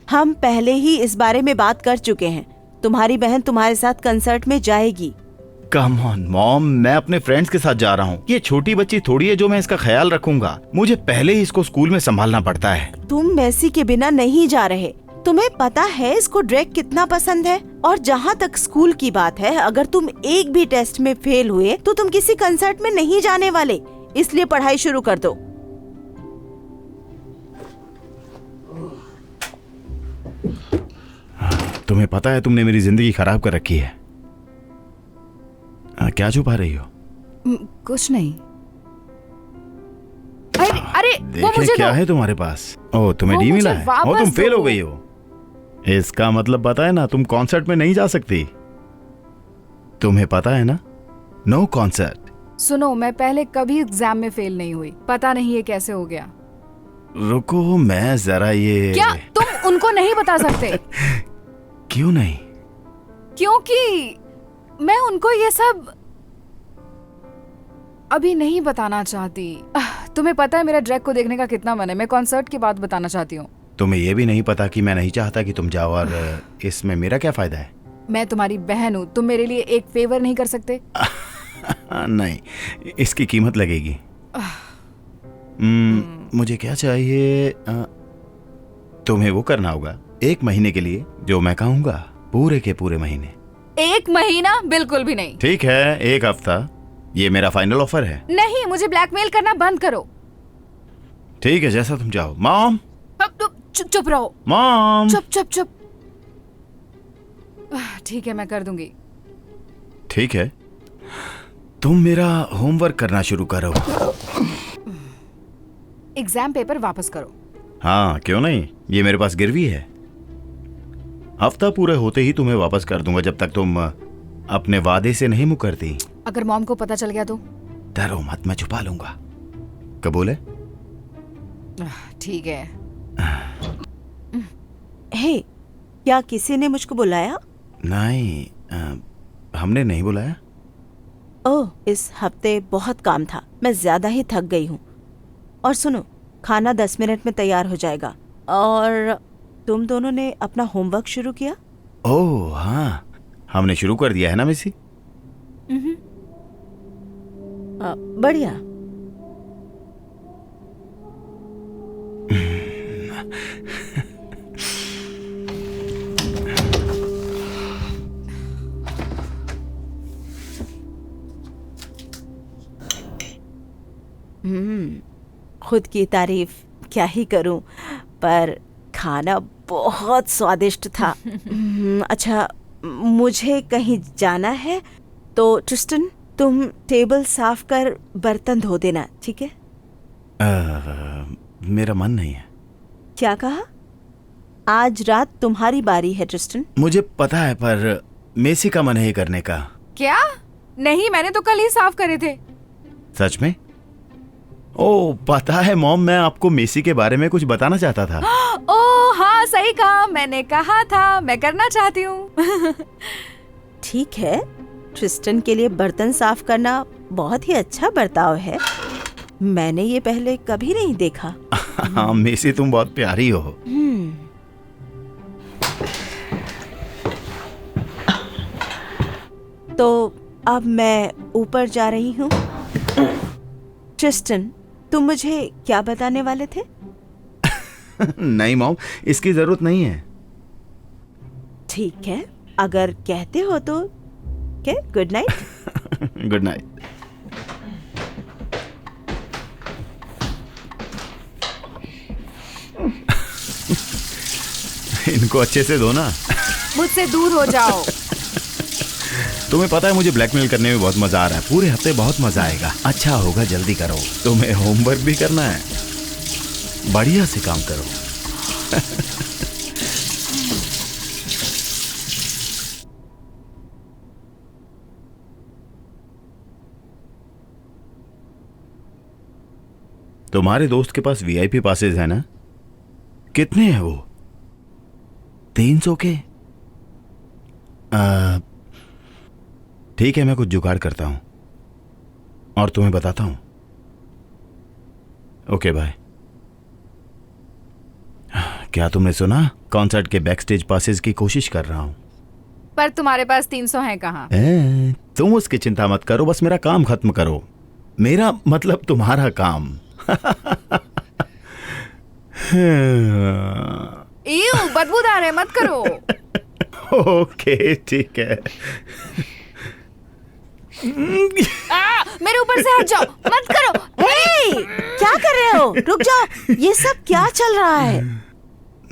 हम पहले ही इस बारे में बात कर चुके हैं। तुम्हारी बहन तुम्हारे साथ कंसर्ट में जाएगी। कम ऑन मॉम, मैं अपने फ्रेंड्स के साथ जा रहा हूँ। ये छोटी बच्ची थोड़ी है जो मैं इसका ख्याल रखूंगा। मुझे पहले ही इसको स्कूल में संभालना पड़ता है। तुम मेसी के बिना नहीं जा रहे। तुम्हें पता है इसको ड्रेक कितना पसंद है। और जहाँ तक स्कूल की बात है, अगर तुम एक भी टेस्ट में फेल हुए तो तुम किसी कंसर्ट में नहीं जाने वाले। इसलिए पढ़ाई शुरू कर दो। तुम्हें पता है तुमने मेरी जिंदगी खराब कर रखी है। क्या छुपा रही हो? कुछ नहीं। अरे वो मुझे क्या है तुम्हारे पास? ओह, तुम्हें डी मिला है। ओ, तुम फेल हो गई हो। इसका मतलब पता है ना, तुम कॉन्सर्ट में नहीं जा सकती। तुम्हें पता है ना, नो कॉन्सर्ट। सुनो, मैं पहले कभी एग्जाम में फेल नहीं हुई। पता नहीं ये कैसे हो गया। रुको, मैं जरा ये। क्या तुम उनको नहीं बता सकते? क्यों नहीं? क्योंकि मैं उनको ये सब अभी नहीं बताना चाहती। तुम्हें पता है मेरा ड्रैग को देखने का कितना मन है। मैं कॉन्सर्ट की बात बताना चाहती हूँ। तुम्हें ये भी नहीं पता कि मैं नहीं चाहता कि तुम जाओ, और इसमें मेरा क्या फायदा है? मैं तुम्हारी बहन हूँ। तुम मेरे लिए एक फेवर नहीं कर सकते? नहीं, इसकी कीमत लगेगी। मुझे क्या चाहिए? तुम्हें वो करना होगा 1 महीने के लिए जो मैं कहूँगा, पूरे के पूरे महीने। 1 महीना? बिल्कुल भी नहीं। ठीक है, 1 हफ्ता। ये मेरा फाइनल ऑफर है। नहीं, मुझे ब्लैकमेल करना बंद करो। ठीक है, जैसा तुम चाहो। मॉम, चुप रहो। मॉम, चुप। ठीक है, मैं कर दूंगी। ठीक है, तुम मेरा होमवर्क करना शुरू करो। एग्जाम पेपर वापस करो। हाँ, क्यों नहीं, ये मेरे पास गिरवी है। हफ्ता पूरे होते ही तुम्हें वापस कर दूंगा, जब तक तुम अपने वादे से नहीं मुकरती। अगर मॉम को पता चल गया तो? डरो मत, मैं छुपा लूंगा। कबूल है? ठीक है। हे, क्या किसी ने मुझको बुलाया? नहीं, हमने नहीं बुलाया। ओह, इस हफ्ते बहुत काम था। मैं ज्यादा ही थक गई हूँ। और सुनो, खाना 10 मिनट में तैयार हो जाएगा। और तुम दोनों ने अपना होमवर्क शुरू किया? ओह हाँ, हमने शुरू कर दिया है ना मिसी। बढ़िया। खुद की तारीफ क्या ही करूं, पर खाना बहुत स्वादिष्ट था। अच्छा, मुझे कहीं जाना है, तो ट्रिस्टन तुम टेबल साफ कर बर्तन धो देना, ठीक है? मेरा मन नहीं है। क्या कहा? आज रात तुम्हारी बारी है ट्रिस्टन। मुझे पता है, पर मेसी का मन है करने का। क्या? नहीं, मैंने तो कल ही साफ करे थे। सच में? ओह, पता है मॉम, मैं आपको मेसी के बारे में कुछ बताना चाहता था। ओह हाँ, सही कहा। मैंने कहा था मैं करना चाहती हूँ। ठीक है, ट्रिस्टन के लिए बर्तन साफ करना बहुत ही अच्छा बर्ताव है। मैंने ये पहले कभी नहीं देखा। हाँ मेसी, तुम बहुत प्यारी हो। तो अब मैं ऊपर जा रही हूँ। ट्रिस्टन, तुम मुझे क्या बताने वाले थे? नहीं मॉम, इसकी जरूरत नहीं है। ठीक है, अगर कहते हो तो। क्या? Good night. Good night. इनको अच्छे से धो ना। मुझसे दूर हो जाओ। तुम्हें पता है मुझे ब्लैकमेल करने में बहुत मजा आ रहा है। पूरे हफ्ते बहुत मजा आएगा। अच्छा होगा, जल्दी करो। तुम्हें होमवर्क भी करना है, बढ़िया से काम करो। तुम्हारे दोस्त के पास वीआईपी पासेस है ना? कितने हैं वो? 300 के? ठीक है, मैं कुछ जुगाड़ करता हूं और तुम्हें बताता हूं। Okay bye. क्या तुमने सुना? कॉन्सर्ट के बैक स्टेज पासेस की कोशिश कर रहा हूँ। पर तुम्हारे पास 300 है कहाँ? तुम उसकी चिंता मत करो, बस मेरा काम खत्म करो। मेरा मतलब तुम्हारा काम। बदबूदार है, मत करो। ओके ठीक है। मेरे ऊपर से हट जाओ, मत करो। क्या कर रहे हो? रुक जाओ, ये सब क्या चल रहा है?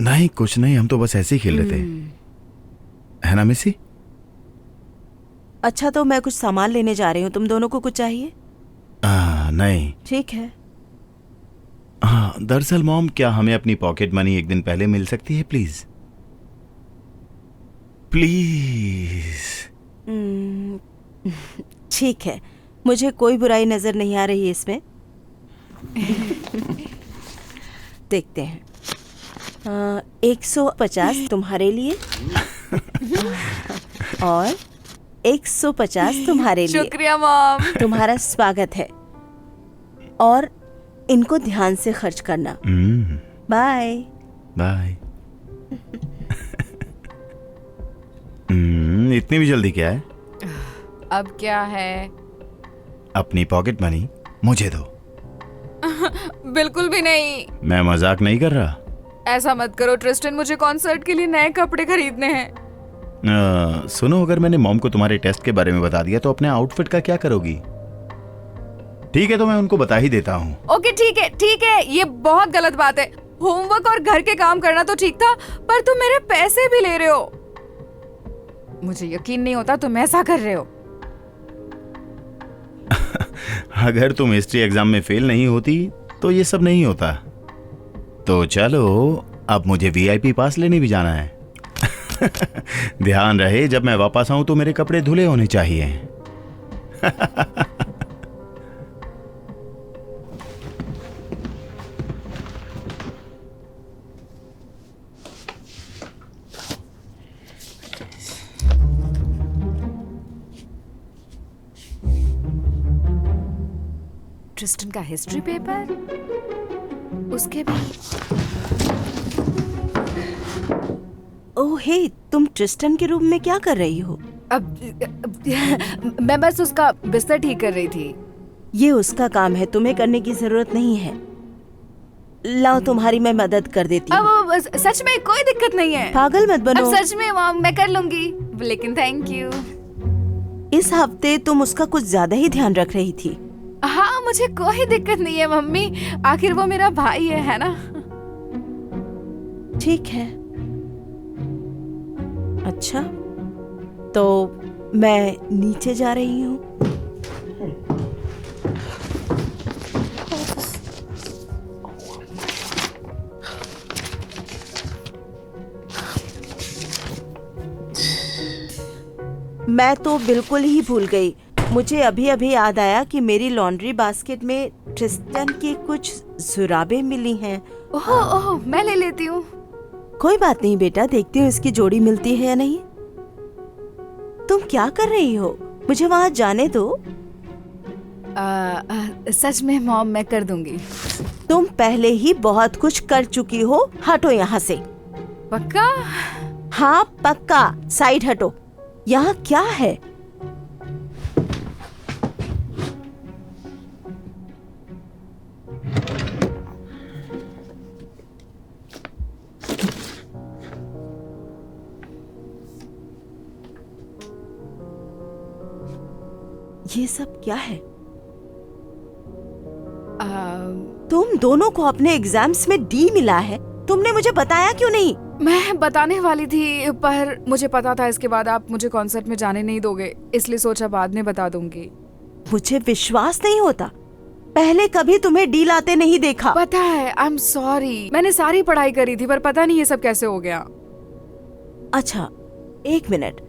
नहीं कुछ नहीं, हम तो बस ऐसे ही खेल रहे थे, है ना मिसी? अच्छा तो मैं कुछ सामान लेने जा रही हूँ, तुम दोनों को कुछ चाहिए? नहीं ठीक है। हाँ दरअसल मॉम, क्या हमें अपनी पॉकेट मनी एक दिन पहले मिल सकती है प्लीज? प्लीज। ठीक है, मुझे कोई बुराई नजर नहीं आ रही है इसमें। देखते हैं। 150 तुम्हारे लिए और 150 तुम्हारे लिए। शुक्रिया मॉम। तुम्हारा स्वागत है, और इनको ध्यान से खर्च करना। Bye bye. इतनी भी जल्दी क्या है? अब क्या है? अपनी पॉकेट मनी मुझे दो। बिल्कुल भी नहीं। मैं मजाक नहीं कर रहा। ऐसा मत करो ट्रिस्टन, मुझे कॉन्सर्ट के लिए नए कपड़े खरीदने हैं। सुनो, अगर मैंने मॉम को तुम्हारे टेस्ट के बारे में बता दिया तो अपने आउटफिट का क्या करोगी? ठीक है तो मैं उनको बता ही देता हूँ। ओके ठीक है, ये बहुत गलत बात है। होमवर्क और घर के काम करना तो ठीक था, पर तुम मेरे पैसे भी ले रहे हो। मुझे यकीन नहीं होता तुम ऐसा कर रहे हो। अगर तुम हिस्ट्री एग्जाम में फेल नहीं होती तो ये सब नहीं होता। तो चलो, अब मुझे वीआईपी पास लेने भी जाना है। ध्यान रहे जब मैं वापस आऊं तो मेरे कपड़े धुले होने चाहिए। ट्रिस्टन का हिस्ट्री पेपर, उसके भी। ओह हे, तुम ट्रिस्टन के रूम में क्या कर रही हो? मैं बस उसका बिस्तर ठीक कर रही थी। ये उसका काम है, तुम्हें करने की जरूरत नहीं है। लाओ तुम्हारी मैं मदद कर देती हूँ। अब सच में कोई दिक्कत नहीं है। पागल मत बनो। अब सच में मॉम, मैं कर लूंगी, लेकिन थैंक यू। इस हफ्ते तुम उसका कुछ ज्यादा ही ध्यान रख रही थी। हाँ, मुझे कोई दिक्कत नहीं है मम्मी, आखिर वो मेरा भाई है ना? ठीक है। अच्छा तो मैं नीचे जा रही हूँ। मैं तो बिल्कुल ही भूल गई। मुझे अभी अभी याद आया कि मेरी लॉन्ड्री बास्केट में ट्रिस्टन की कुछ जुराबें मिली हैं। ओह, मैं ले लेती हूँ। कोई बात नहीं बेटा, देखती हूँ इसकी जोड़ी मिलती है या नहीं। तुम क्या कर रही हो? मुझे वहाँ जाने दो। सच में मॉम, मैं कर दूंगी। तुम पहले ही बहुत कुछ कर चुकी हो, हटो यहाँ से। पक्का? हाँ पक्का, साइड हटो। यहाँ क्या है? ये सब क्या है? तुम दोनों को अपने एग्जाम्स में डी मिला है, तुमने मुझे बताया क्यों नहीं? मैं बताने वाली थी, पर मुझे पता था इसके बाद आप मुझे कॉन्सर्ट में जाने नहीं दोगे, इसलिए सोचा बाद में बता दूंगी। मुझे विश्वास नहीं होता, पहले कभी तुम्हें डी लाते नहीं देखा। पता है, आई एम सॉरी। मैंने सारी पढ़ाई करी थी, पर पता नहीं ये सब कैसे हो गया। अच्छा एक मिनट,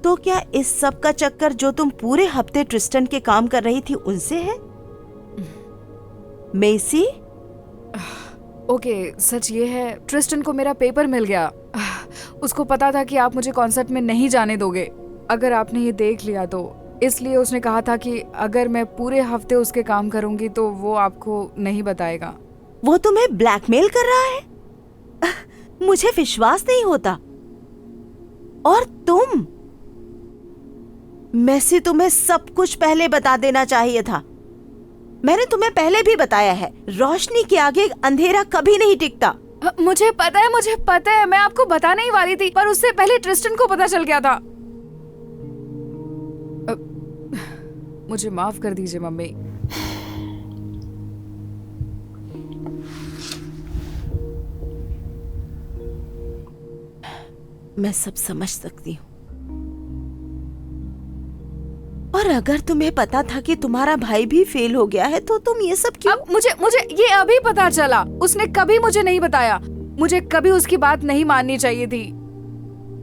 तो क्या इस सब का चक्कर जो तुम पूरे हफ्ते ट्रिस्टन के काम कर रही थी उनसे है? मेसी? ओके, सच ये है, ट्रिस्टन को मेरा पेपर मिल गया। उसको पता था कि आप मुझे कॉन्सर्ट में नहीं जाने दोगे अगर आपने ये देख लिया तो, इसलिए उसने कहा था कि अगर मैं पूरे हफ्ते उसके काम करूंगी तो वो आपको नहीं बताएगा। वो तुम्हें ब्लैकमेल कर रहा है? मुझे विश्वास नहीं होता। और तुम, मैसी, तुम्हें सब कुछ पहले बता देना चाहिए था। मैंने तुम्हें पहले भी बताया है, रोशनी के आगे अंधेरा कभी नहीं टिकता। मुझे पता है, मैं आपको बताने ही वाली थी, पर उससे पहले ट्रिस्टन को पता चल गया था। मुझे माफ कर दीजिए मम्मी। मैं सब समझ सकती हूँ। और अगर तुम्हें पता था कि तुम्हारा भाई भी फेल हो गया है तो तुम ये सब क्यों? अब मुझे ये अभी पता चला। उसने कभी मुझे नहीं बताया। मुझे कभी उसकी बात नहीं माननी चाहिए थी।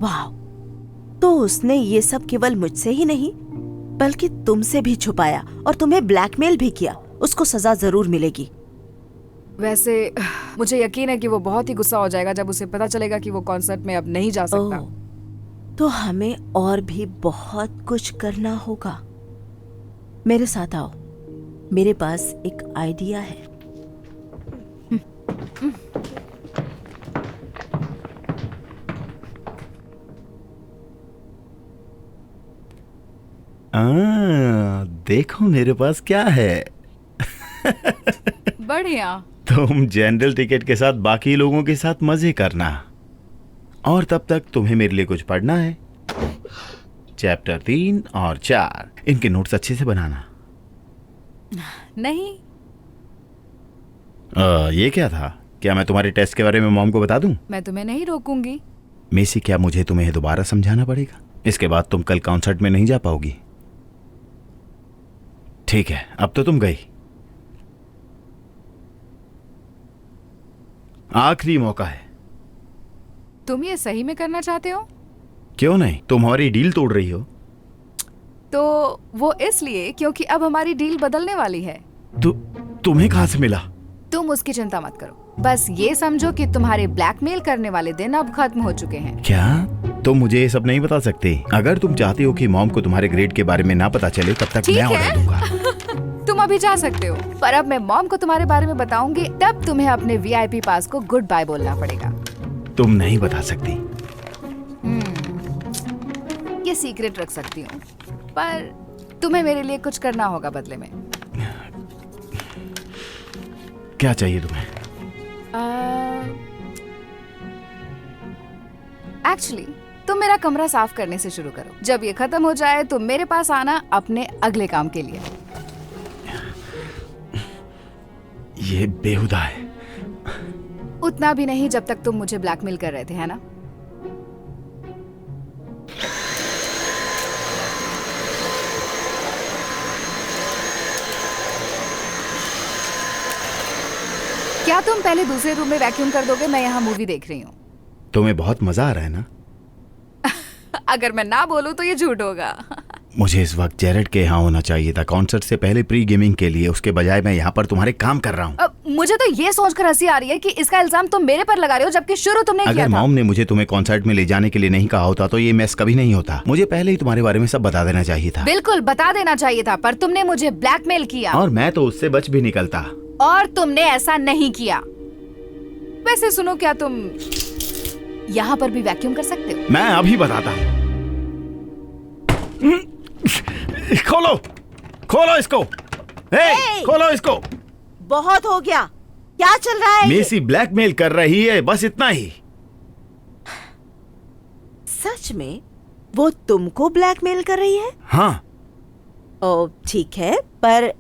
वाह, तो उसने ये सब केवल मुझसे ही नहीं बल्कि तुमसे भी छुपाया और तुम्हें ब्लैकमेल भी किया। उसको सजा जरूर मिलेगी। वैसे मुझे यकीन है कि वो बहुत ही गुस्सा हो जाएगा जब उसे पता चलेगा कि वो कॉन्सर्ट में अब नहीं जा सकता। तो हमें और भी बहुत कुछ करना होगा। मेरे साथ आओ, मेरे पास एक आइडिया है। देखो मेरे पास क्या है। बढ़िया। तुम जनरल टिकट के साथ बाकी लोगों के साथ मजे करना, और तब तक तुम्हें मेरे लिए कुछ पढ़ना है। चैप्टर 3 और 4, इनके नोट्स अच्छे से बनाना। नहीं। ये क्या था? क्या मैं तुम्हारे टेस्ट के बारे में मॉम को बता दूं? मैं तुम्हें नहीं रोकूंगी। मेसी, क्या मुझे तुम्हें दोबारा समझाना पड़ेगा? इसके बाद तुम कल कॉन्सर्ट में नहीं जा पाओगी। ठीक है, अब तो तुम गई। आखिरी मौका है। तुम ये सही में करना चाहते हो? क्यों नहीं, तुम हमारी डील तोड़ रही हो। तो वो इसलिए क्योंकि अब हमारी डील बदलने वाली है। तुम्हें कहां से मिला? तुम उसकी चिंता मत करो, बस ये समझो कि तुम्हारे ब्लैकमेल करने वाले दिन अब खत्म हो चुके हैं। क्या तुम मुझे ये सब नहीं बता सकते? अगर तुम चाहती हो कि मॉम को तुम्हारे ग्रेड के बारे में ना पता चले तब तक मैं ऑर्डर दूंगा। तुम अभी जा सकते हो, पर अब मैं मॉम को तुम्हारे बारे में बताऊंगी, तब तुम्हें अपने वीआईपी पास को गुड बाय बोलना पड़ेगा। तुम नहीं बता सकती। ये सीक्रेट रख सकती हूँ, पर तुम्हें मेरे लिए कुछ करना होगा बदले में। क्या चाहिए तुम्हें? एक्चुअली तुम मेरा कमरा साफ करने से शुरू करो। जब ये खत्म हो जाए तो मेरे पास आना अपने अगले काम के लिए। ये बेहुदा है। उतना भी नहीं जब तक तुम मुझे ब्लैकमेल कर रहे थे, है ना? क्या तुम पहले दूसरे रूम में वैक्यूम कर दोगे? मैं यहाँ मूवी देख रही हूँ। तुम्हें बहुत मजा आ रहा है ना? अगर मैं ना बोलूं तो ये झूठ होगा। मुझे इस वक्त जेरेड के यहाँ होना चाहिए था, कॉन्सर्ट से पहले प्री गेमिंग के लिए। उसके बजाय मैं यहाँ पर तुम्हारे काम कर रहा हूँ। मुझे तो ये सोचकर हंसी आ रही है कि इसका इल्जाम तुम मेरे पर लगा रहे हो, जबकि शुरू तुमने किया था। अगर मॉम ने मुझे तुम्हें कॉन्सर्ट में ले जाने के लिए नहीं कहा होता तो ये मैस कभी नहीं होता। मुझे पहले ही तुम्हारे बारे में सब बता देना चाहिए था। बिल्कुल बता देना चाहिए था, पर तुमने मुझे ब्लैकमेल किया। और मैं तो उससे बच भी निकलता। और तुमने ऐसा नहीं किया। वैसे सुनो, क्या तुम यहाँ पर भी वैक्यूम कर सकते हो? मैं अभी बताता हूँ। खोलो, खोलो इसको। खोलो इसको। बहुत हो गया। क्या चल रहा है? मेसी ब्लैकमेल कर रही है, बस इतना ही। सच में वो तुमको ब्लैकमेल कर रही है? हाँ। ओ ठीक है, पर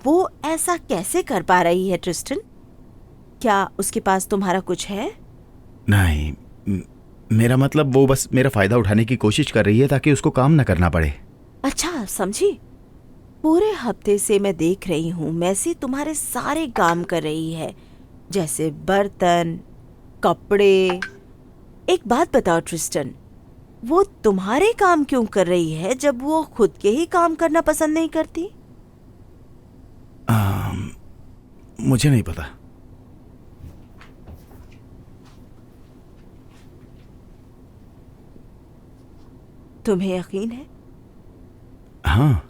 वो ऐसा कैसे कर पा रही है ट्रिस्टन? क्या उसके पास तुम्हारा कुछ है? नहीं, मेरा मतलब वो बस मेरा फायदा उठाने की कोशिश कर रही है ताकि उसको काम न करना पड़े। अच्छा, समझी। पूरे हफ्ते से मैं देख रही हूँ मैसी तुम्हारे सारे काम कर रही है, जैसे बर्तन, कपड़े। एक बात बताओ ट्रिस्टन, वो तुम्हारे काम क्यों कर रही है जब वो खुद के ही काम करना पसंद नहीं करती? मुझे नहीं पता। तुम्हें यकीन है? हाँ।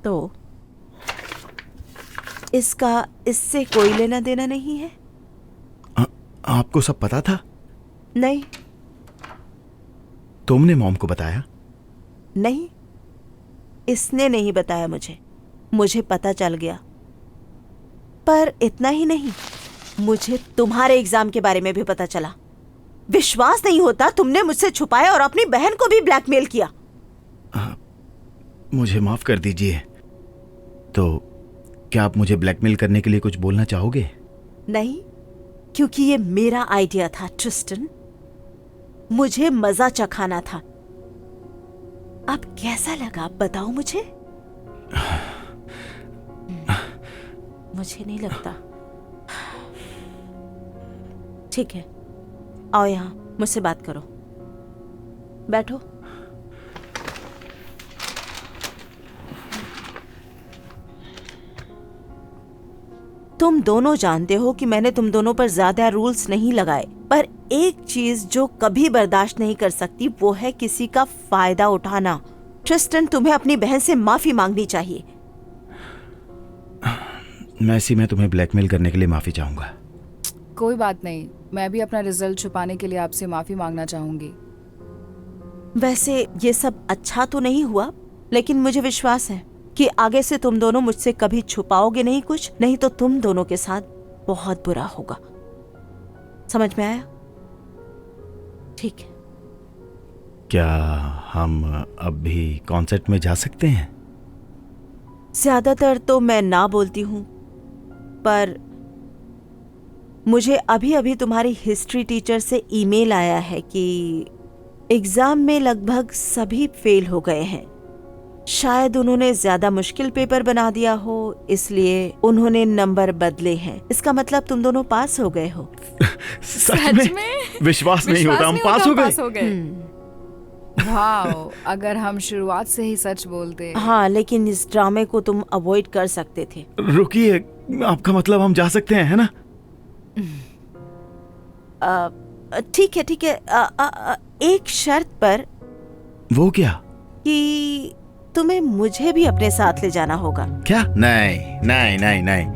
तो इसका इससे कोई लेना देना नहीं है? आपको सब पता था? नहीं तुमने मॉम को बताया? नहीं, इसने नहीं बताया मुझे पता चल गया। पर इतना ही नहीं, मुझे तुम्हारे एग्जाम के बारे में भी पता चला। विश्वास नहीं होता, तुमने मुझसे छुपाया और अपनी बहन को भी ब्लैकमेल किया। मुझे माफ कर दीजिए। तो क्या आप मुझे ब्लैकमेल करने के लिए कुछ बोलना चाहोगे? नहीं, क्योंकि ये मेरा आइडिया था ट्रिस्टन। मुझे मजा चखाना था। अब कैसा लगा बताओ मुझे? मुझे नहीं लगता। ठीक है, आओ यहाँ, मुझसे बात करो। बैठो। तुम दोनों जानते हो कि मैंने तुम दोनों पर ज्यादा रूल्स नहीं लगाए, पर एक चीज जो कभी बर्दाश्त नहीं कर सकती वो है किसी का फायदा उठाना। ट्रिस्टन, तुम्हें अपनी बहन से माफी मांगनी चाहिए। मैसी, मैं तुम्हें ब्लैकमेल करने के लिए माफी चाहूंगा। कोई बात नहीं, मैं भी अपना रिजल्ट छुपाने के लिए आपसे माफी मांगना चाहूंगी। वैसे ये सब अच्छा तो नहीं हुआ, लेकिन मुझे विश्वास है कि आगे से तुम दोनों मुझसे कभी छुपाओगे नहीं कुछ, नहीं तो तुम दोनों के साथ बहुत बुरा होगा। समझ में आया? ठीक है। क्या हम अब भी कॉन्सर्ट में जा सकते हैं? ज्यादातर तो मैं ना बोलती हूँ, पर मुझे अभी अभी तुम्हारी हिस्ट्री टीचर से ईमेल आया है कि एग्जाम में लगभग सभी फेल हो गए हैं। शायद उन्होंने ज्यादा मुश्किल पेपर बना दिया हो, इसलिए उन्होंने नंबर बदले हैं। इसका मतलब तुम दोनों पास हो गए हो। सच में? विश्वास नहीं होता, हम पास हो गए। वाओ, अगर हम शुरुआत से ही सच बोलते। हाँ, लेकिन इस ड्रामे को तुम अवॉइड कर सकते थे। रुकिए, आपका मतलब हम जा सकते हैं, है ना? ठीक है, ठीक है। एक शर्त पर। वो क्या? कि तुम्हें मुझे भी अपने साथ ले जाना होगा। क्या? नहीं नहीं नहीं नहीं,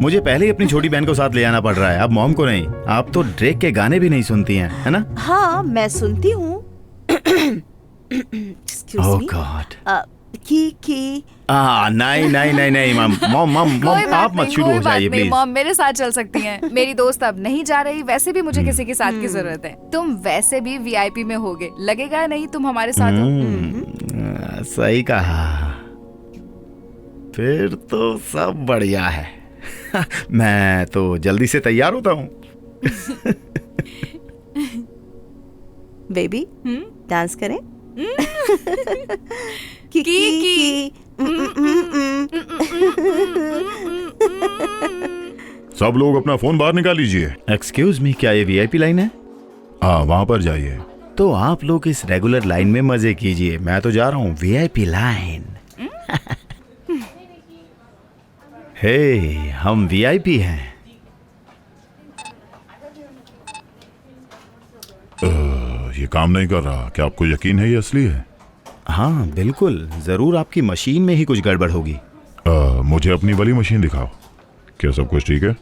मुझे पहले ही अपनी छोटी बहन को साथ ले जाना पड़ रहा है, अब मॉम को नहीं। आप तो ड्रेक के गाने भी नहीं सुनती हैं, है ना? हाँ, मैं सुनती हूँ। ओह गॉड। नहीं नहीं नहीं नहीं, मॉम आप मत शुरू हो जाइए प्लीज। मॉम मेरे साथ चल सकती हैं। मेरी दोस्त अब नहीं जा रही, वैसे भी मुझे किसी के साथ की जरूरत है। तुम वैसे भी वीआईपी में होगे, लगेगा नहीं तुम हमारे साथ हो। सही कहा, फिर तो सब बढ़िया है। मैं तो जल्दी से तैयार होता हूँ। बेबी, डांस करें? सब लोग अपना फोन बाहर निकाल लीजिए। एक्सक्यूज मी, क्या ये वीआईपी लाइन है? हाँ, वहां पर जाइए। तो आप लोग इस रेगुलर लाइन में मजे कीजिए, मैं तो जा रहा हूँ वीआईपी लाइन। हे, हम वीआईपी हैं। ये काम नहीं कर रहा, क्या आपको यकीन है ये असली है? हाँ बिल्कुल, जरूर आपकी मशीन में ही कुछ गड़बड़ होगी। मुझे अपनी वाली मशीन दिखाओ। क्या सब कुछ ठीक है?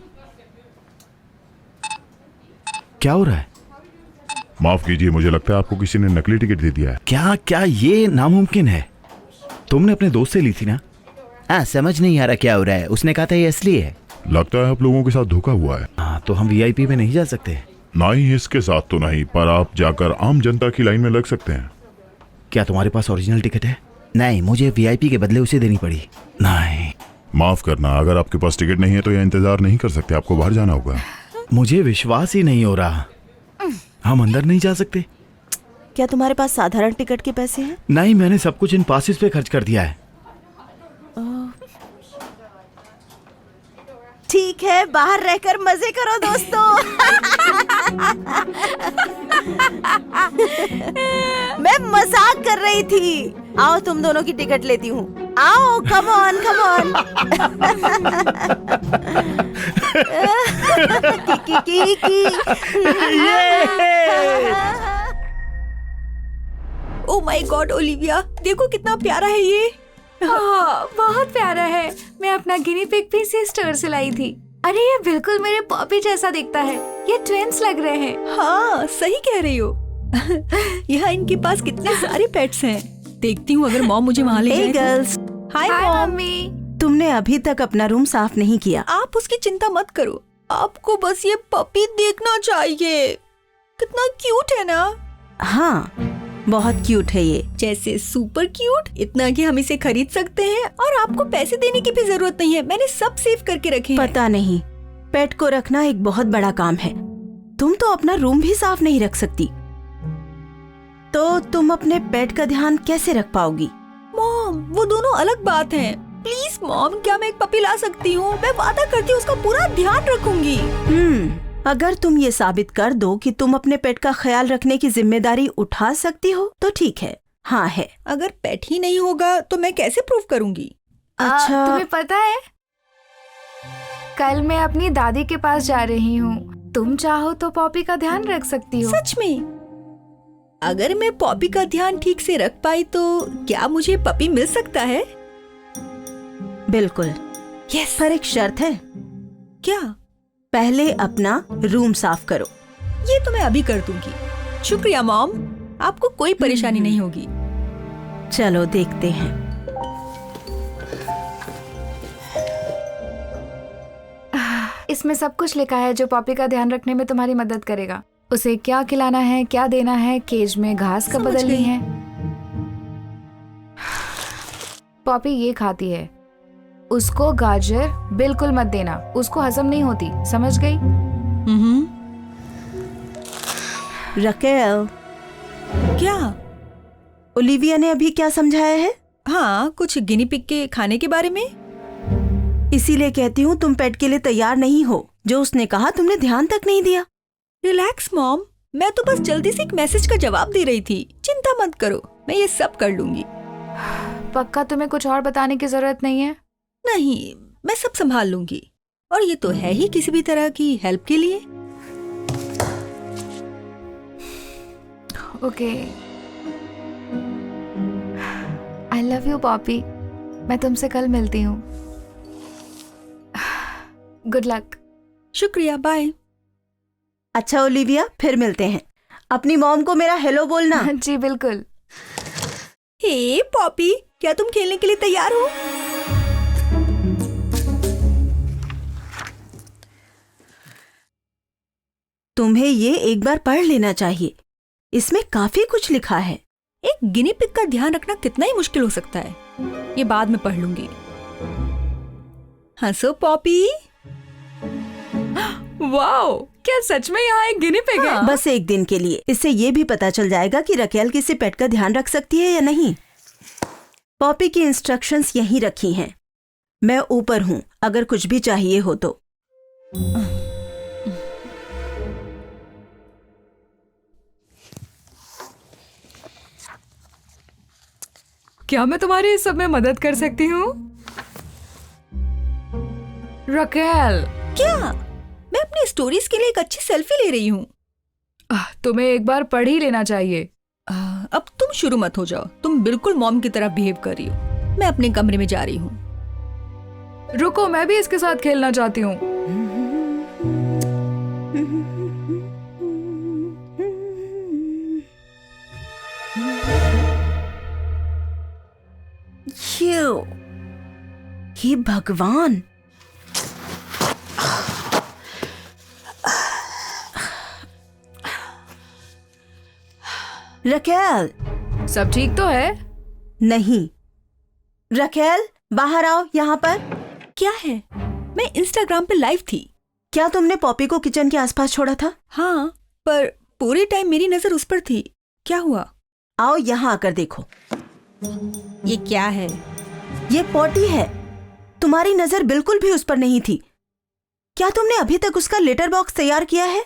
क्या हो रहा है? माफ कीजिए, मुझे लगता है आपको किसी ने नकली टिकट दे दिया है। क्या क्या ये नामुमकिन है? तुमने अपने दोस्त से ली थी ना? हाँ, समझ नहीं आ रहा क्या हो रहा है। उसने कहा था ये असली है। लगता है आप लोगों के साथ धोखा हुआ है। हाँ, तो हम वीआईपी में नहीं जा सकते? नहीं, इसके साथ तो नहीं, पर आप जाकर आम जनता की लाइन में लग सकते हैं। क्या तुम्हारे पास ओरिजिनल टिकट है? नहीं, मुझे वीआईपी के बदले उसे देनी पड़ी। नहीं, माफ करना, अगर आपके पास टिकट नहीं है तो यह इंतजार नहीं कर सकते, आपको बाहर जाना होगा। मुझे विश्वास ही नहीं हो रहा, हम अंदर नहीं जा सकते। क्या तुम्हारे पास साधारण टिकट के पैसे हैं? नहीं, मैंने सब कुछ इन पासेस पे खर्च कर दिया है। ठीक है, बाहर रहकर मजे करो दोस्तों। मैं मजाक कर रही थी। आओ, तुम दोनों की टिकट लेती हूँ। आओ, come on come on. Oh my God Olivia, देखो कितना प्यारा है ये। हाँ, बहुत प्यारा है। मैं अपना गिनी पिग भी इसी स्टोर से लाई थी। अरे ये बिल्कुल मेरे पॉपी जैसा दिखता है। ये ट्विंस लग रहे हैं। हाँ सही कह रही हो। यहाँ इनके पास कितने सारे पेट्स हैं। देखती हूँ अगर मॉम मुझे वहाँ ले हे जाए तो। गर्ल्स, हाय हाय मॉम। मम्मी। तुमने अभी तक अपना रूम साफ नहीं किया। आप उसकी चिंता मत करो, आपको बस ये पपी देखना चाहिए। कितना क्यूट है ना। हाँ, बहुत क्यूट है ये। जैसे सुपर क्यूट, इतना कि हम इसे खरीद सकते हैं और आपको पैसे देने की भी जरूरत नहीं है। मैंने सब सेव करके रखे हैं। पता नहीं, पेट को रखना एक बहुत बड़ा काम है। तुम तो अपना रूम भी साफ नहीं रख सकती, तो तुम अपने पेट का ध्यान कैसे रख पाओगी? मॉम, वो दोनों अलग बात है। प्लीज मॉम, क्या मैं एक पपी ला सकती हूँ? मैं वादा करती हूँ उसका पूरा ध्यान रखूंगी। अगर तुम ये साबित कर दो कि तुम अपने पेट का ख्याल रखने की जिम्मेदारी उठा सकती हो तो ठीक है। हाँ है। अगर पेट ही नहीं होगा तो मैं कैसे प्रूव करूंगी? अच्छा, तुम्हें पता है, कल मैं अपनी दादी के पास जा रही हूँ। तुम चाहो तो पॉपी का ध्यान रख सकती हो। सच में? अगर मैं पॉपी का ध्यान ठीक से रख पाई तो क्या मुझे पपी मिल सकता है? बिल्कुल। यस। पर एक शर्त है। क्या? पहले अपना रूम साफ करो। ये तो मैं अभी कर दूंगी। शुक्रिया मॉम, आपको कोई परेशानी नहीं होगी। चलो देखते हैं। इसमें सब कुछ लिखा है जो पॉपी का ध्यान रखने में तुम्हारी मदद करेगा। उसे क्या खिलाना है, क्या देना है, केज में घास कब समझ बदलनी गई। है। पॉपी ये खाती है, उसको गाजर बिल्कुल मत देना, उसको हजम नहीं होती, समझ गई? रकेल, क्या? ओलिविया ने अभी क्या समझाया है? हाँ, कुछ गिनी पिग के खाने के बारे में। इसीलिए कहती हूँ तुम पेट के लिए तैयार नहीं हो। जो उसने कहा तुमने ध्यान तक नहीं दिया। रिलैक्स मॉम, मैं तो बस जल्दी से एक मैसेज का जवाब दे रही थी। चिंता मत करो, मैं ये सब कर लूंगी। पक्का तुम्हें कुछ और बताने की जरूरत नहीं है? नहीं, मैं सब संभाल लूंगी। और ये तो है ही किसी भी तरह की हेल्प के लिए। Okay, I love you Poppy. मैं तुमसे कल मिलती हूँ। Good luck. शुक्रिया, बाय। अच्छा ओलिविया, फिर मिलते हैं। अपनी मॉम को मेरा हेलो बोलना। जी बिल्कुल। हे पॉपी, क्या तुम खेलने के लिए तैयार हो? तुम्हें ये एक बार पढ़ लेना चाहिए, इसमें काफी कुछ लिखा है। एक गिनी पिग का ध्यान रखना कितना ही मुश्किल हो सकता है। ये बाद में पढ़ लूंगी। हंसो पॉपी। वाओ, क्या सच में यहाँ एक गिनी पिग है? बस एक दिन के लिए। इससे ये भी पता चल जाएगा कि रकेल किसी पेट का ध्यान रख सकती है या नहीं। पॉपी की इंस्ट्रक्शंस यहीं रखी हैं। मैं ऊपर हूँ अगर कुछ भी चाहिए हो तो। क्या मैं तुम्हारी इस सब में मदद कर सकती हूँ? रकेल, क्या? मैं अपनी स्टोरीज के लिए एक अच्छी सेल्फी ले रही हूँ। तुम्हें एक बार पढ़ ही लेना चाहिए। अब तुम शुरू मत हो जाओ। तुम बिल्कुल मॉम की तरह बिहेव कर रही हो। मैं अपने कमरे में जा रही हूँ। रुको, मैं भी इसके साथ खेलना चाहती हूँ। हे भगवान, रकेल। सब ठीक तो है? नहीं, रकेल बाहर आओ यहाँ पर। क्या है? मैं इंस्टाग्राम पे लाइव थी। क्या तुमने पॉपी को किचन के आसपास छोड़ा था? हाँ, पर पूरे टाइम मेरी नजर उस पर थी। क्या हुआ? आओ यहाँ आकर देखो। ये क्या है? ये पॉटी है। तुम्हारी नजर बिल्कुल भी उस पर नहीं थी। क्या तुमने अभी तक उसका लेटर बॉक्स तैयार किया है?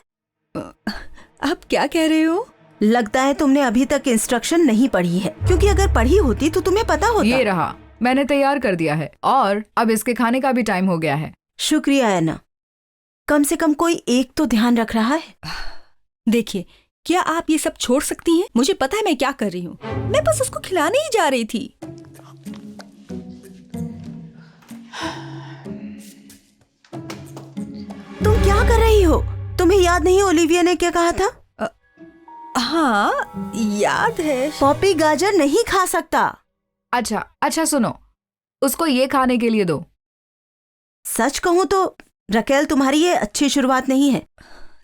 आप क्या कह रहे हो? लगता है तुमने अभी तक इंस्ट्रक्शन नहीं पढ़ी है, क्योंकि अगर पढ़ी होती तो तुम्हें पता होता। ये रहा, मैंने तैयार कर दिया है और अब इसके खाने का भी टाइम हो गया है। शुक्रिया एना, कम से कम कोई एक तो ध्यान रख रहा है। देखिए, क्या आप ये सब छोड़ सकती हैं? मुझे पता है मैं क्या कर रही हूँ। मैं बस उसको खिलाने ही जा रही थी। तुम क्या कर रही हो? तुम्हें याद नहीं ओलिविया ने क्या कहा था? हाँ याद है। पॉपी गाजर नहीं खा सकता। अच्छा अच्छा सुनो, उसको ये खाने के लिए दो। सच कहूँ तो रकेल, तुम्हारी ये अच्छी शुरुआत नहीं है।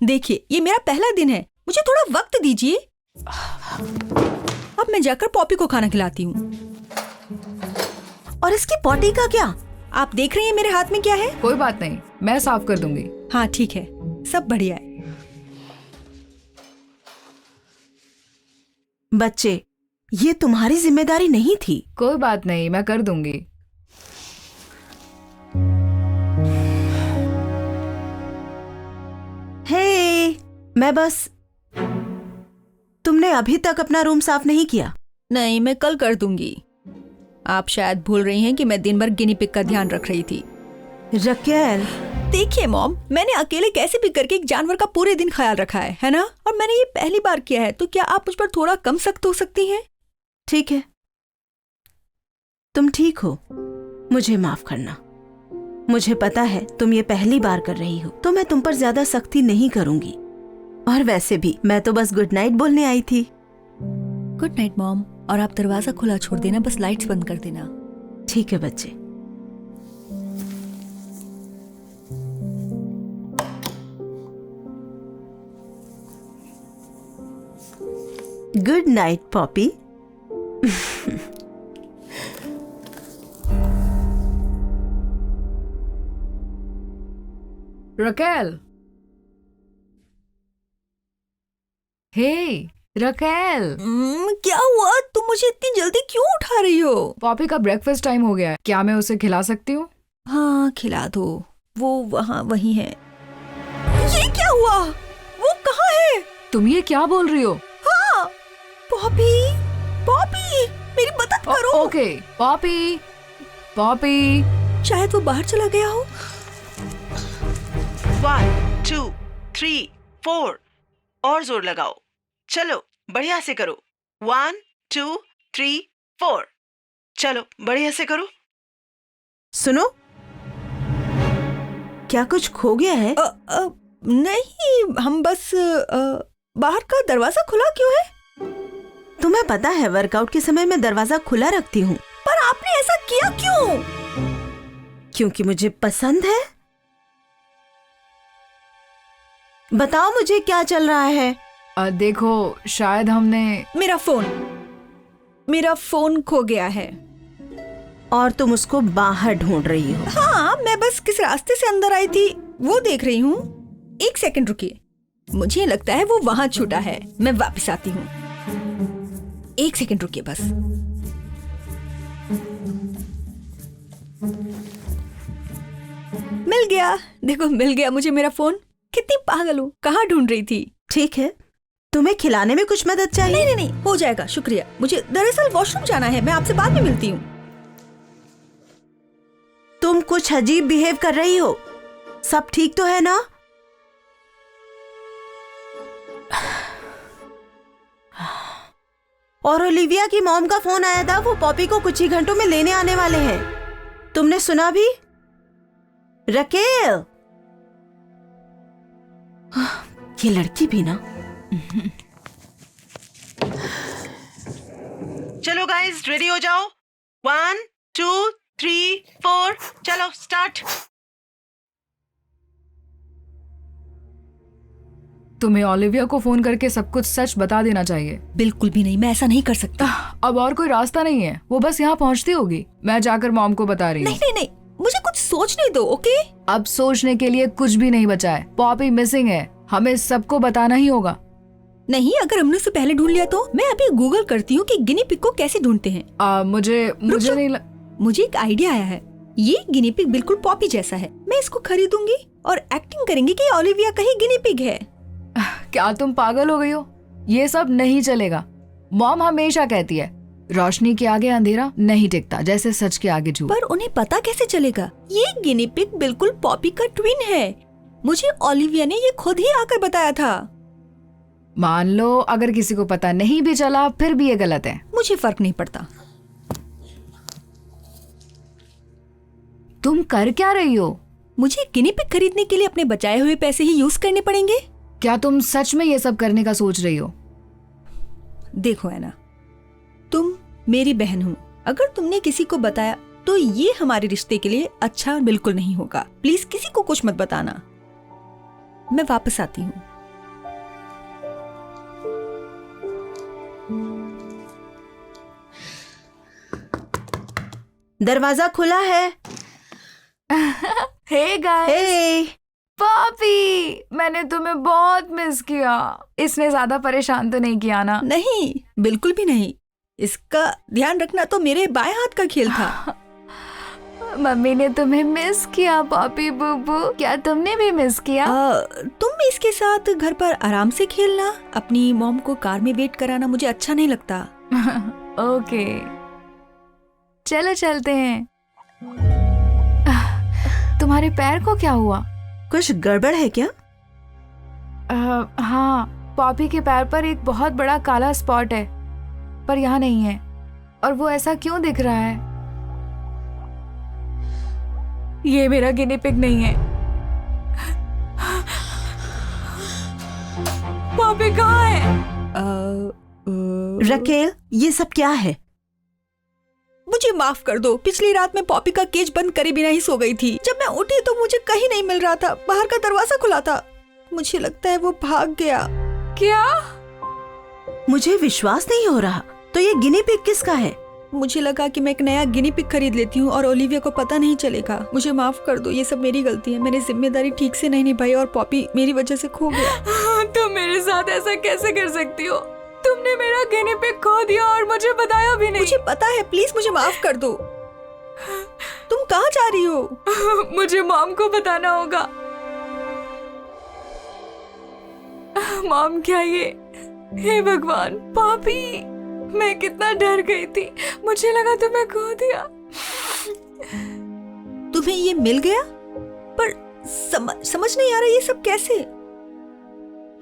देखिए ये मेरा पहला दिन है, मुझे थोड़ा वक्त दीजिए। अब मैं जाकर पॉपी को खाना खिलाती हूँ। और इसकी पॉटी का क्या? आप देख रही हैं मेरे हाथ में क्या है? कोई बात नहीं, मैं साफ कर दूंगी। हाँ ठीक है, सब बढ़िया है। बच्चे, ये तुम्हारी जिम्मेदारी नहीं थी। कोई बात नहीं, मैं कर दूंगी। हे, मैं बस, तुमने अभी तक अपना रूम साफ नहीं किया? नहीं, मैं कल कर दूंगी। आप शायद भूल रही हैं कि मैं दिन भर गिनी पिग का ध्यान रख रही थी। रकेल, देखिए मॉम, मैंने अकेले कैसे भी करके एक जानवर का पूरे दिन ख्याल रखा है ना? और मैंने ये पहली बार किया है, तो क्या आप मुझ पर थोड़ा कम सख्त हो सकती हैं? ठीक है, तुम ठीक हो, मुझे माफ करना। मुझे पता है तुम ये पहली बार कर रही हो, तो मैं तुम पर ज्यादा सख्ती नहीं करूंगी। और वैसे भी मैं तो बस गुड नाइट बोलने आई थी। Good night mom. और आप दरवाजा खुला छोड़ देना, बस लाइट्स बंद कर देना। ठीक है बच्चे। Good night Poppy. रकेल, हे रकेल, क्या हुआ? तुम मुझे इतनी जल्दी क्यों उठा रही हो? पॉपी का ब्रेकफास्ट टाइम हो गया है, क्या मैं उसे खिला सकती हूँ? हाँ खिला दो, वो वहाँ वही है। ये क्या हुआ? वो कहाँ है? तुम ये क्या बोल रही हो? हाँ, पॉपी, पॉपी, मेरी मदद करो। Okay, Poppy, Poppy. शायद वो बाहर चला गया हो। 1 2 3 4 और जोर लगाओ। चलो बढ़िया से करो। 1 2 3 4। चलो बढ़िया से करो। सुनो, क्या कुछ खो गया है? नहीं, हम बस बाहर का दरवाजा खुला क्यों है? तुम्हें पता है वर्कआउट के समय मैं दरवाजा खुला रखती हूँ। पर आपने ऐसा किया क्यों? क्योंकि मुझे पसंद है। बताओ मुझे क्या चल रहा है? देखो, शायद हमने मेरा फोन खो गया है। और तुम उसको बाहर ढूंढ रही हो? हाँ, मैं बस किस रास्ते से अंदर आई थी वो देख रही हूँ। एक सेकंड रुकिए, मुझे लगता है वो वहां छूटा है। मैं वापस आती हूँ। एक सेकंड रुकिए बस। मिल गया, देखो मिल गया मुझे मेरा फोन। कितनी पागल हूँ, कहाँ ढूंढ रही थी। ठीक है, तुम्हें खिलाने में कुछ मदद चाहिए? नहीं, हो जाएगा, शुक्रिया। मुझे दरअसल वॉशरूम जाना है, मैं आपसे बाद में मिलती हूँ। तुम कुछ अजीब बिहेव कर रही हो। सब ठीक तो है ना? और ओलिविया की मॉम का फोन आया था, वो पॉपी को कुछ ही घंटों में लेने आने वाले हैं। तुमने सुना भी? रकेल, ये लड़की भी ना। चलो गाइस, रेडी हो जाओ। 1 2 3 4, चलो स्टार्ट। तुम्हें ओलिविया को फोन करके सब कुछ सच बता देना चाहिए। बिल्कुल भी नहीं, मैं ऐसा नहीं कर सकता। अब और कोई रास्ता नहीं है, वो बस यहाँ पहुँचती होगी। मैं जाकर मॉम को बता रही हूँ। नहीं, मुझे कुछ सोचने दो, ओके? अब सोचने के लिए कुछ भी नहीं बचा है। पॉपी मिसिंग है, हमें सबको बताना ही होगा। नहीं, अगर हमने उसे पहले ढूंढ लिया तो? मैं अभी गूगल करती हूँ कि गिनी पिग को कैसे ढूंढते हैं। मुझे नहीं मुझे एक आइडिया आया है। ये गिनी पिग बिल्कुल पॉपी जैसा है। मैं इसको खरीदूंगी और एक्टिंग करेंगे कि ओलिविया कहीं गिनी पिग है। क्या तुम पागल हो गई हो? ये सब नहीं चलेगा। मॉम हमेशा कहती है, रोशनी के आगे अंधेरा नहीं टिकता, जैसे सच के आगे झूठ। पर उन्हें पता कैसे चलेगा? ये गिनी पिग बिल्कुल पॉपी का ट्विन है। मुझे ओलिविया ने ये खुद ही आकर बताया था। मान लो अगर किसी को पता नहीं भी चला, फिर भी ये गलत है। मुझे फर्क नहीं पड़ता। तुम कर क्या रही हो? मुझे गिनी पिग खरीदने के लिए अपने बचाए हुए पैसे ही यूज करने पड़ेंगे? क्या तुम सच में ये सब करने का सोच रही हो? देखो एना, तुम मेरी बहन हो। अगर तुमने किसी को बताया तो ये हमारे रिश्ते के लिए अच्छा बिल्कुल नहीं होगा। प्लीज किसी को कुछ मत बताना। मैं वापस आती हूँ। दरवाजा खुला है। हे गाइस, हे, पॉपी, मैंने तुम्हें बहुत मिस किया। इसने ज्यादा परेशान तो नहीं किया ना? नहीं, बिल्कुल भी नहीं। इसका ध्यान रखना तो मेरे बाएं हाथ का खेल था। मम्मी ने तुम्हें मिस किया पॉपी बुबू। क्या तुमने भी मिस किया? तुम भी इसके साथ घर पर आराम से खेलना। अपनी मॉम को कार में वेट कराना मुझे अच्छा नहीं लगता। ओके, चलो चलते हैं। तुम्हारे पैर को क्या हुआ? कुछ गड़बड़ है क्या? हाँ, पॉपी के पैर पर एक बहुत बड़ा काला स्पॉट है, पर यहाँ नहीं है। और वो ऐसा क्यों दिख रहा है? ये मेरा गिनी पिग नहीं है। पॉपी कहाँ है? रकेल, ये सब क्या है? मुझे माफ कर दो। पिछली रात मैं पॉपी का केज बंद करे बिना ही सो गई थी। जब मैं उठी तो मुझे कहीं नहीं मिल रहा था। बाहर का दरवाजा खुला था। मुझे लगता है वो भाग गया। क्या? मुझे विश्वास नहीं हो रहा। तो ये गिनी पिग किसका है? मुझे लगा कि मैं एक नया गिनी पिग खरीद लेती हूँ और ओलिविया को पता नहीं चलेगा। मुझे माफ कर दो, ये सब मेरी गलती है। मैंने जिम्मेदारी ठीक से नहीं निभाई और पॉपी मेरी वजह से खो गया। तुम मेरे साथ ऐसा कैसे कर सकती हो? तुमने मेरा गिनी पिग खो दिया और मुझे बताया भी नहीं। मुझे पता है, प्लीज मुझे माफ कर दो। तुम कहाँ जा रही हो? मुझे मॉम को बताना होगा। मॉम, क्या ये? हे भगवान, पॉपी, मैं कितना डर गई थी। मुझे लगा तुम्हें खो दिया। तुम्हें ये मिल गया? पर समझ नहीं आ रहा ये सब कैसे?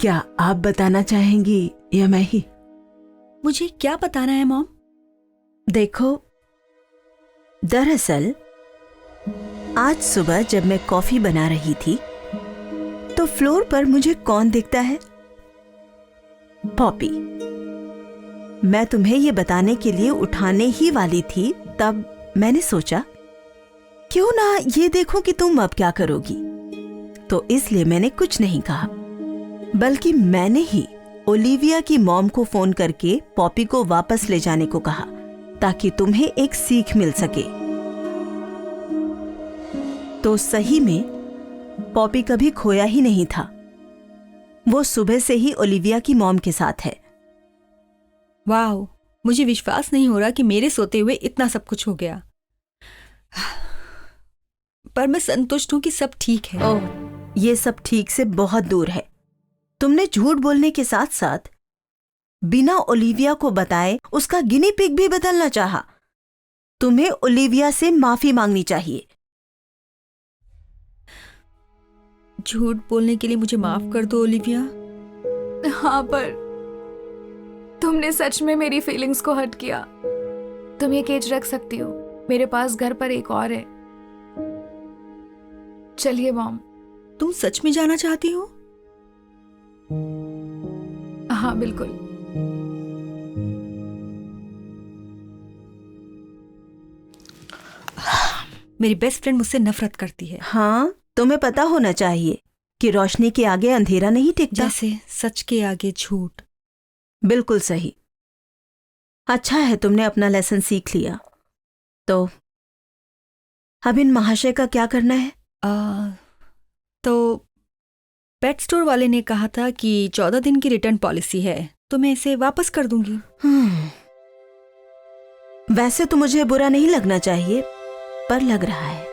क्या आप बताना चाहेंगी या मैं ही? मुझे क्या बताना है मॉम? देखो, दरअसल आज सुबह जब मैं कॉफी बना रही थी तो फ्लोर पर मुझे कौन दिखता है? पॉपी। मैं तुम्हें ये बताने के लिए उठाने ही वाली थी, तब मैंने सोचा क्यों ना ये देखूं कि तुम अब क्या करोगी। तो इसलिए मैंने कुछ नहीं कहा, बल्कि मैंने ही ओलिविया की मॉम को फोन करके पॉपी को वापस ले जाने को कहा, ताकि तुम्हें एक सीख मिल सके। तो सही में पॉपी कभी खोया ही नहीं था। वो सुबह से ही ओलिविया की मॉम के साथ है। वाह, मुझे विश्वास नहीं हो रहा कि मेरे सोते हुए इतना सब कुछ हो गया। पर मैं संतुष्ट हूं कि सब ठीक है। ओह, ये सब ठीक से बहुत दूर है। तुमने झूठ बोलने के साथ साथ बिना ओलिविया को बताए उसका गिनी पिग भी बदलना चाहा। तुम्हें ओलिविया से माफी मांगनी चाहिए। झूठ बोलने के लिए मुझे माफ कर दो ओलिविया। हाँ, पर तुमने सच में मेरी फीलिंग्स को हर्ट किया। तुम ये केज रख सकती हो। मेरे पास घर पर एक और है। चलिए मॉम। तुम सच में जाना चाहती हो? हाँ, बिल्कुल। मेरी बेस्ट फ्रेंड मुझसे नफरत करती है। हाँ, तुम्हें पता होना चाहिए कि रोशनी के आगे अंधेरा नहीं टिकता। जैसे सच के आगे झूठ। बिल्कुल सही। अच्छा है तुमने अपना लेसन सीख लिया। तो अब इन महाशय का क्या करना है? तो पेट स्टोर वाले ने कहा था कि 14 दिन की रिटर्न पॉलिसी है, तो मैं इसे वापस कर दूंगी। वैसे तो मुझे बुरा नहीं लगना चाहिए, पर लग रहा है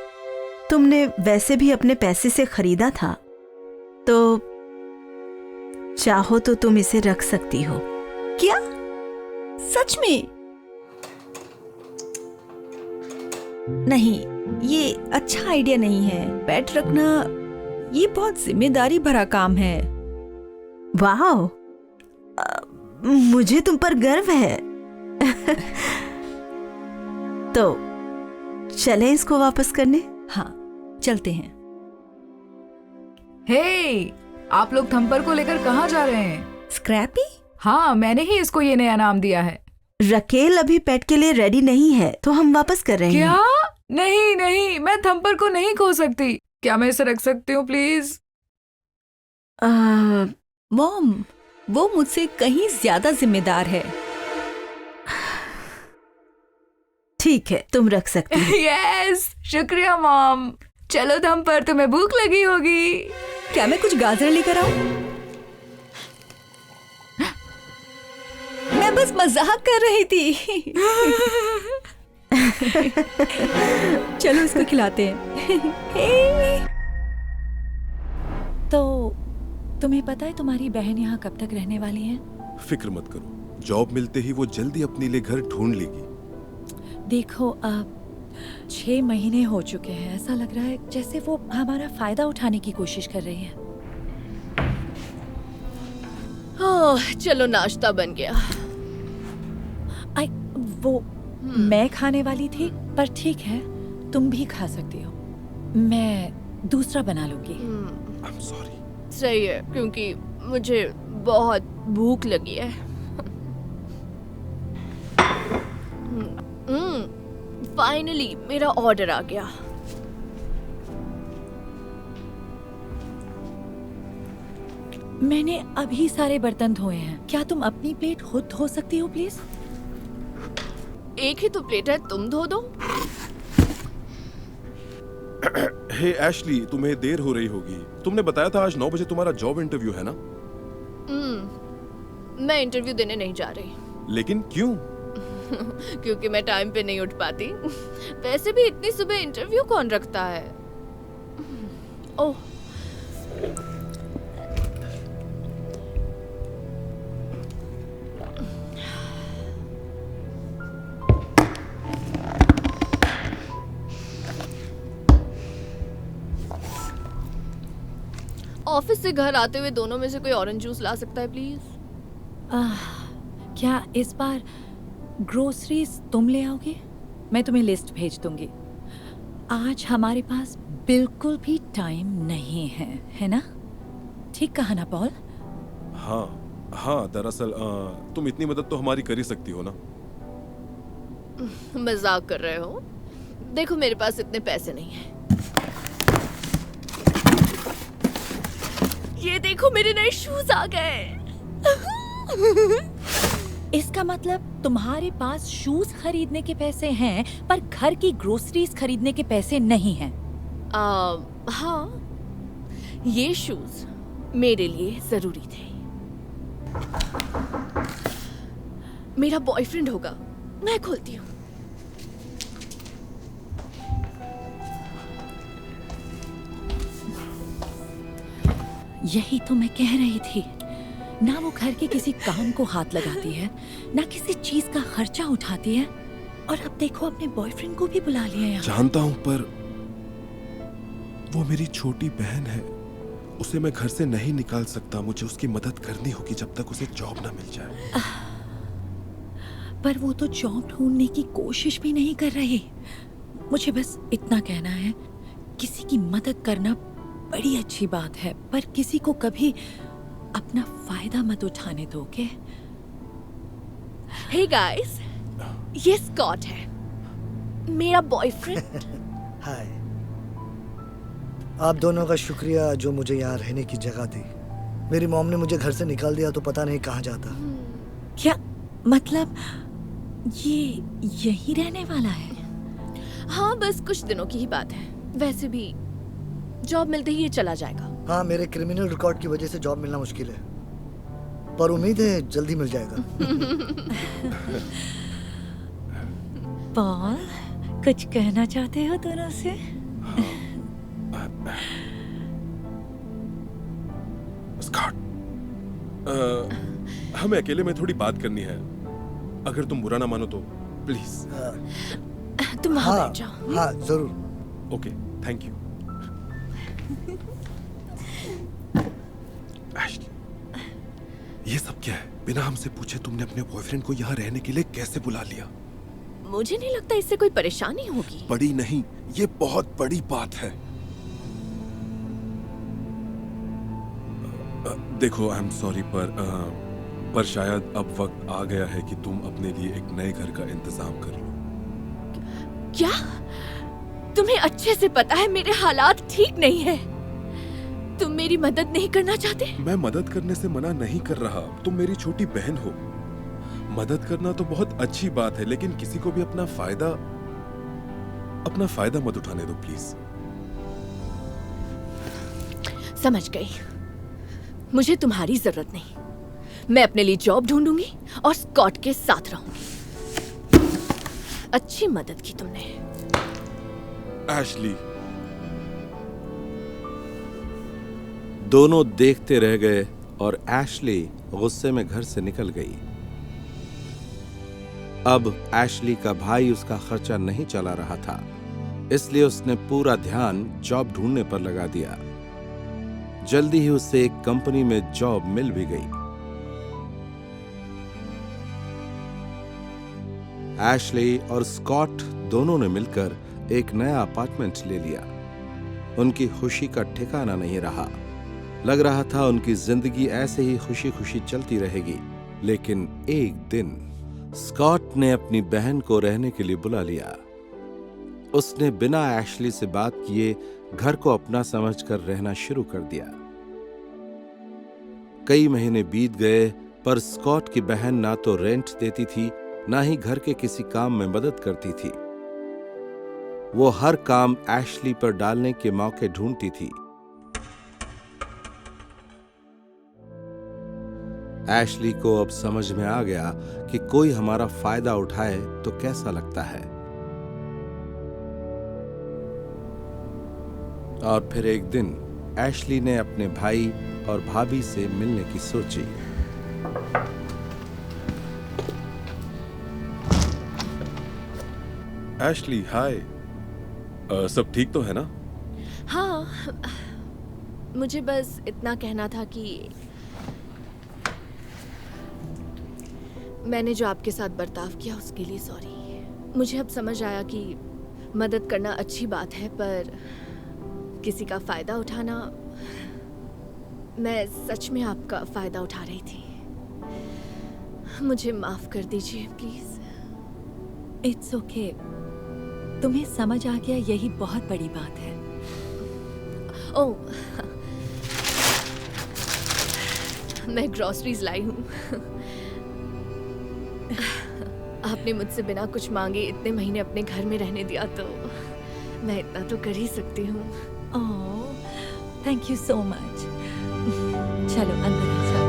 तुमने वैसे भी अपने पैसे से खरीदा था, तो चाहो तो तुम इसे रख सकती हो। क्या? सच में? नहीं, ये अच्छा आइडिया नहीं है। पेट रखना ये बहुत जिम्मेदारी भरा काम है। वाह, मुझे तुम पर गर्व है। तो चलें इसको वापस करने? हाँ, चलते हैं। हे, आप लोग थम्पर को लेकर कहाँ जा रहे हैं? स्क्रैपी? हाँ, मैंने ही इसको ये नया नाम दिया है। रकेल अभी पेट के लिए रेडी नहीं है तो हम वापस कर रहे क्या? हैं। नहीं नहीं, मैं थम्पर को नहीं खो सकती। क्या मैं इसे रख सकती हूँ प्लीज? मॉम, वो मुझसे कहीं ज्यादा जिम्मेदार है। ठीक है, तुम रख सकती हो। यस, शुक्रिया मॉम। चलो थम्पर, तुम्हें भूख लगी होगी। क्या मैं कुछ गाजर लेकर आऊं? मैं बस मजाक कर रही थी। चलो इसको खिलाते हैं। तो तुम्हें पता है तुम्हारी बहन यहाँ कब तक रहने वाली है? फिक्र मत करो, जॉब मिलते ही वो जल्दी अपने लिए घर ढूंढ लेगी। देखो, अब 6 महीने हो चुके हैं। ऐसा लग रहा है जैसे वो हमारा फायदा उठाने की कोशिश कर रही है। ओह, चलो नाश्ता बन गया। वो मैं खाने वाली थी, पर ठीक है, तुम भी खा सकती हो। मैं दूसरा बना लूंगी। I'm sorry। सही है, क्योंकि मुझे बहुत भूख लगी है। फाइनली मेरा ऑर्डर आ गया। मैंने अभी सारे बर्तन धोए हैं। क्या तुम अपनी प्लेट खुद धो सकती हो प्लीज? एक ही तो प्लेट है, तुम धो दो। हे एशली, तुम्हें देर हो रही होगी। तुमने बताया था आज 9 बजे तुम्हारा जॉब इंटरव्यू है ना? मैं इंटरव्यू देने नहीं जा रही। लेकिन क्यों? क्योंकि मैं टाइम पे नहीं उठ पाती। वैसे भी इतनी सुबह इंटरव्यू कौन रखता है? ओह, ऑफिस से घर आते हुए दोनों में से कोई ऑरेंज जूस ला सकता है प्लीज? क्या इस बार ग्रोसरीज तुम ले आओगे? मैं तुम्हें लिस्ट भेज दूंगी। आज हमारे पास बिल्कुल भी टाइम नहीं है ना? ठीक कहा ना पॉल? हाँ, दरअसल तुम इतनी मदद तो हमारी कर ही सकती हो ना। मजाक कर रहे हो? देखो, मेरे पास इतने पैसे नहीं हैं। ये देखो, मेरे नए शूज आ गए। इसका मतलब तुम्हारे पास शूज खरीदने के पैसे हैं, पर घर की ग्रोसरीज खरीदने के पैसे नहीं हैं। हाँ, ये शूज मेरे लिए जरूरी थे। मेरा बॉयफ्रेंड होगा, मैं खोलती हूँ। यही तो मैं कह रही थी। ना वो घर के किसी काम को हाथ लगाती है, ना किसी चीज का खर्चा उठाती है, और अब देखो अपने बॉयफ्रेंड को भी बुला लिया यहाँ। जानता हूँ, पर वो मेरी छोटी बहन है। उसे मैं घर से नहीं निकाल सकता। मुझे उसकी मदद करनी होगी जब तक उसे जॉब ना मिल जाए। पर वो तो जॉब ढूंढने की कोशिश भी नहीं कर रही। मुझे बस इतना कहना है, किसी की मदद करना बड़ी अच्छी बात है, पर किसी को कभी अपना फायदा मत उठाने दो, ओके? हे गाइस, ये स्कॉट है, मेरा बॉयफ्रेंड। हाय, आप दोनों का शुक्रिया जो मुझे यहाँ रहने की जगह दी। मेरी मॉम ने मुझे घर से निकाल दिया तो पता नहीं कहाँ जाता। क्या मतलब ये यहीं रहने वाला है? हाँ, बस कुछ दिनों की ही बात है। वैसे भी जॉब मिलते ही ये चला जाएगा। हाँ, मेरे क्रिमिनल रिकॉर्ड की वजह से जॉब मिलना मुश्किल है, पर उम्मीद है जल्दी मिल जाएगा। पॉल, कुछ कहना चाहते हो दोनों से? स्कॉट, हमें अकेले में थोड़ी बात करनी है। अगर तुम बुरा ना मानो तो प्लीज। तुम वहां हाँ, बैठ जाओ। हाँ जरूर। Okay, thank you. एशली, ये सब क्या है? बिना हमसे पूछे तुमने अपने बॉयफ्रेंड को यहाँ रहने के लिए कैसे बुला लिया? मुझे नहीं लगता इससे कोई परेशानी होगी। बड़ी नहीं, ये बहुत बड़ी बात है। देखो, आई एम सॉरी पर शायद अब वक्त आ गया है कि तुम अपने लिए एक नए घर का इंतजाम कर लो। क्या तुम्हें अच्छे से पता है मेरे हालात ठीक नहीं है? तुम मेरी मदद नहीं करना चाहते? मैं मदद करने से मना नहीं कर रहा, तुम मेरी छोटी बहन हो। मदद करना तो बहुत अच्छी बात है, लेकिन किसी को भी अपना फायदा मत उठाने दो प्लीज। समझ गई, मुझे तुम्हारी जरूरत नहीं। मैं अपने लिए जॉब ढूंढूंगी और स्कॉट के साथ रहूंगी। अच्छी मदद की तुमने। एशली। दोनों देखते रह गए और एशली गुस्से में घर से निकल गई। अब एशली का भाई उसका खर्चा नहीं चला रहा था, इसलिए उसने पूरा ध्यान जॉब ढूंढने पर लगा दिया। जल्दी ही उसे एक कंपनी में जॉब मिल भी गई। एशली और स्कॉट दोनों ने मिलकर एक नया अपार्टमेंट ले लिया। उनकी खुशी का ठिकाना नहीं रहा। लग रहा था उनकी जिंदगी ऐसे ही खुशी खुशी चलती रहेगी। लेकिन एक दिन स्कॉट ने अपनी बहन को रहने के लिए बुला लिया। उसने बिना एशली से बात किए घर को अपना समझकर रहना शुरू कर दिया। कई महीने बीत गए, पर स्कॉट की बहन ना तो रेंट देती थी, ना ही घर के किसी काम में मदद करती थी। वो हर काम एशली पर डालने के मौके ढूंढती थी। एशली को अब समझ में आ गया कि कोई हमारा फायदा उठाए तो कैसा लगता है। और फिर एक दिन एशली ने अपने भाई और भाभी से मिलने की सोची। एशली, हाय। सब ठीक तो है ना? हाँ, मुझे बस इतना कहना था कि मैंने जो आपके साथ बर्ताव किया उसके लिए सॉरी। मुझे अब समझ आया कि मदद करना अच्छी बात है, पर किसी का फायदा उठाना, मैं सच में आपका फायदा उठा रही थी। मुझे माफ कर दीजिए प्लीज। इट्स ओके, तुम्हें समझ आ गया, यही बहुत बड़ी बात है। ओह, मैं ग्रोसरीज लाई हूँ। आपने मुझसे बिना कुछ मांगे इतने महीने अपने घर में रहने दिया, तो मैं इतना तो कर ही सकती हूँ। ओह, थैंक यू सो मच। चलो अंदर आ जाओ।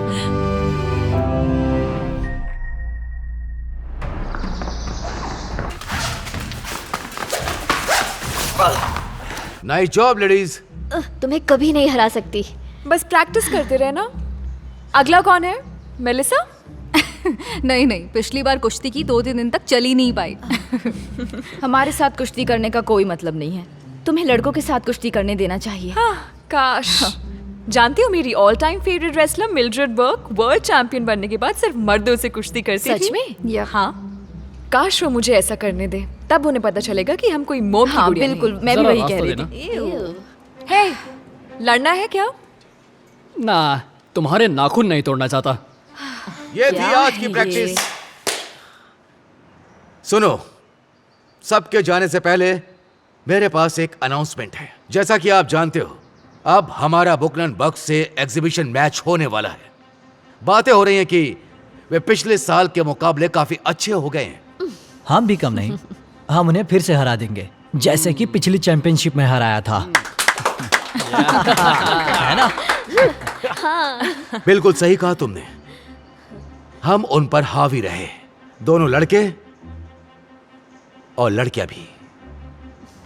Nice job ladies. तुम्हें कभी नहीं हरा सकती। बस प्रैक्टिस करते रहना। अगला कौन है? मेलिसा? नहीं नहीं, पिछली बार कुश्ती की 2-3 दिन तक चली नहीं पाई। हमारे साथ कुश्ती करने का कोई मतलब नहीं है। तुम्हें लड़कों के साथ कुश्ती करने देना चाहिए। हाँ, काश। जानती हो, मेरी all time favourite wrestler Mildred Burke world champion बनने के बाद सिर्फ मर्दों से कुश्ती करती थी। सच में? हाँ, काश वो मुझे ऐसा करने दे, तब उन्हें पता चलेगा कि हम कोई मोम की हाँ, गुड़िया बिल्कुल, नहीं। मैं भी वही कह रही थी। हे, लड़ना है क्या? ना, तुम्हारे नाखून नहीं तोड़ना चाहता। ये थी आज की प्रैक्टिस। सुनो, सबके जाने से पहले मेरे पास एक अनाउंसमेंट है। जैसा कि आप जानते हो, अब हमारा बुकनन बक्स से एग्जीबिशन मैच होने वाला है। बातें हो रही हैं कि वे पिछले साल के मुकाबले काफी अच्छे हो गए हैं। हम भी कम नहीं, हम उन्हें फिर से हरा देंगे, जैसे कि पिछली चैंपियनशिप में हराया था। है ना? हाँ। बिल्कुल सही कहा तुमने। हम उन पर हावी रहे, दोनों लड़के और लड़कियां भी।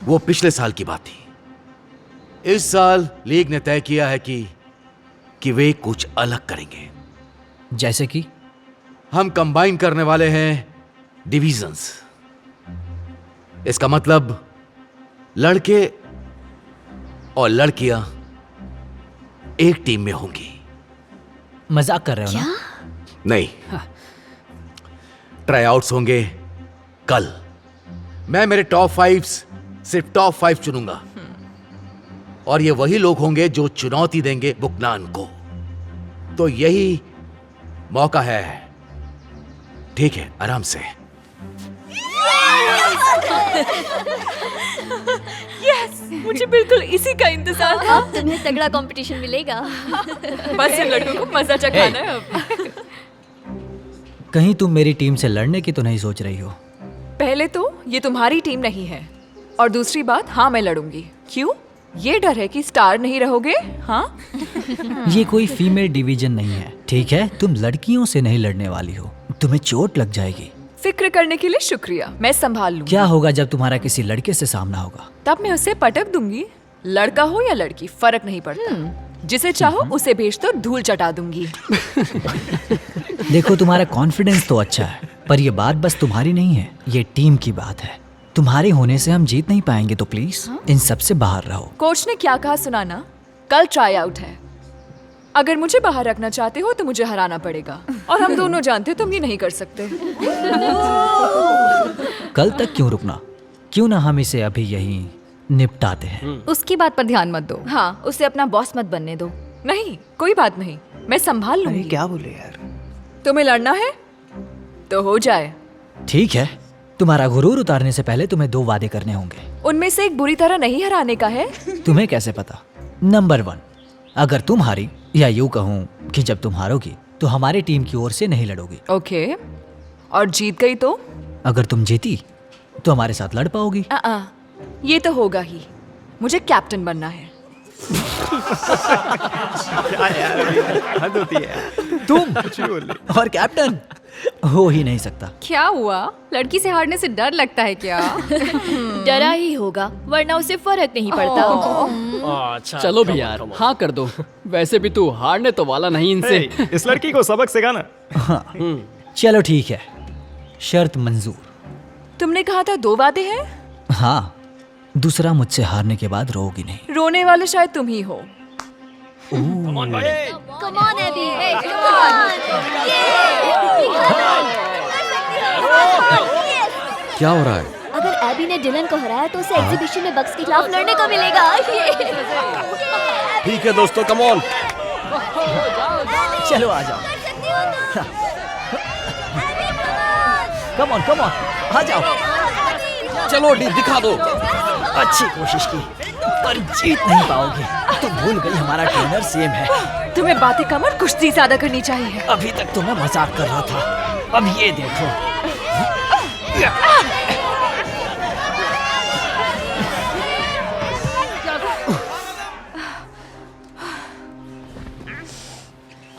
वो पिछले साल की बात थी। इस साल लीग ने तय किया है कि वे कुछ अलग करेंगे। जैसे कि हम कंबाइन करने वाले हैं डिविजन्स। इसका मतलब लड़के और लड़कियां एक टीम में होंगी। मजाक कर रहे हो ना? नहीं, ट्राई आउट्स होंगे कल। मैं मेरे टॉप 5 सिर्फ टॉप 5 चुनूंगा, और ये वही लोग होंगे जो चुनौती देंगे बुकनान को। तो यही मौका है। ठीक है, आराम से। यस, मुझे बिल्कुल इसी का इंतजार था। अब तुम्हें तगड़ा कंपटीशन मिलेगा। बस इन लड़कों को मजा चखाना है अब। कहीं तुम मेरी टीम से लड़ने की तो नहीं सोच रही हो? पहले तो ये तुम्हारी टीम नहीं है, और दूसरी बात, हाँ मैं लड़ूंगी। क्यों? ये डर है कि स्टार नहीं रहोगे? हाँ। ये कोई फीमेल डिवीजन नहीं है, ठीक है? तुम लड़कियों से नहीं लड़ने वाली हो, तुम्हें चोट लग जाएगी। फिक्र करने के लिए शुक्रिया, मैं संभाल लूंगी। क्या होगा जब तुम्हारा किसी लड़के से सामना होगा? तब मैं उसे पटक दूंगी। लड़का हो या लड़की, फर्क नहीं पड़ता। जिसे चाहो उसे भेज तो धूल चटा दूंगी। देखो, तुम्हारा कॉन्फिडेंस तो अच्छा है, पर ये बात बस तुम्हारी नहीं है, ये टीम की बात है। तुम्हारे होने से हम जीत नहीं पाएंगे, तो प्लीज इन सब से बाहर रहो। कोच ने क्या कहा सुनाना? कल ट्राई आउट है। अगर मुझे बाहर रखना चाहते हो तो मुझे हराना पड़ेगा, और हम दोनों जानते हो तुम ये नहीं कर सकते। कल तक क्यों रुकना? क्यों ना हम इसे अभी यहीं निपटाते हैं। उसकी बात पर ध्यान मत दो। हाँ, उसे अपना बॉस मत बनने दो। नहीं, कोई बात नहीं, मैं संभाल लूंगी। क्या बोले यार? तुम्हें लड़ना है तो हो जाए। ठीक है, तुम्हारा गुरूर उतारने से पहले तुम्हें 2 वादे करने होंगे। उनमें से एक बुरी तरह नहीं हराने का है। तुम्हें कैसे पता? नंबर 1, अगर तुम हारी, या यूं कहूं कि जब तुम हारोगी तो हमारे टीम की ओर से नहीं लड़ोगी। ओके, और जीत गई तो? अगर तुम जीती तो हमारे साथ लड़ पाओगी। ये तो होगा ही। मुझे कैप्टन बनना है। क्या यार, हद होती है। तुम और कैप्टन हो ही नहीं सकता। क्या हुआ? लड़की से हारने से डर लगता है क्या? डरा ही होगा, वरना उसे फर्क नहीं पड़ता। चलो भी यार, हाँ कर दो। वैसे भी तू हारने तो वाला नहीं इनसे। इस लड़की को सबक सिखाना। हाँ, चलो ठीक है, शर्त मंजूर। तुमने कहा था 2 वादे हैं? हाँ, दूसरा मुझसे हारने के बाद रोगी नहीं। रोने वाले शायद तुम ही हो। Come on, Abby. Hey, come on. क्या हो रहा है? अगर एबी ने डिलन को हराया तो उसे एग्जीबिशन में बक्स के खिलाफ लड़ने को मिलेगा। ठीक है दोस्तों, कम ऑन। चलो आ जाओ। कम ऑन, आ जाओ। चलो दिखा दो। अच्छी कोशिश की, पर जीत नहीं पाओगी। तुम भूल गई हमारा ट्रेनर सेम है। तुम्हें बातें कम और कुश्ती ज्यादा करनी चाहिए। अभी तक तो मैं मजाक कर रहा था, अब ये देखो।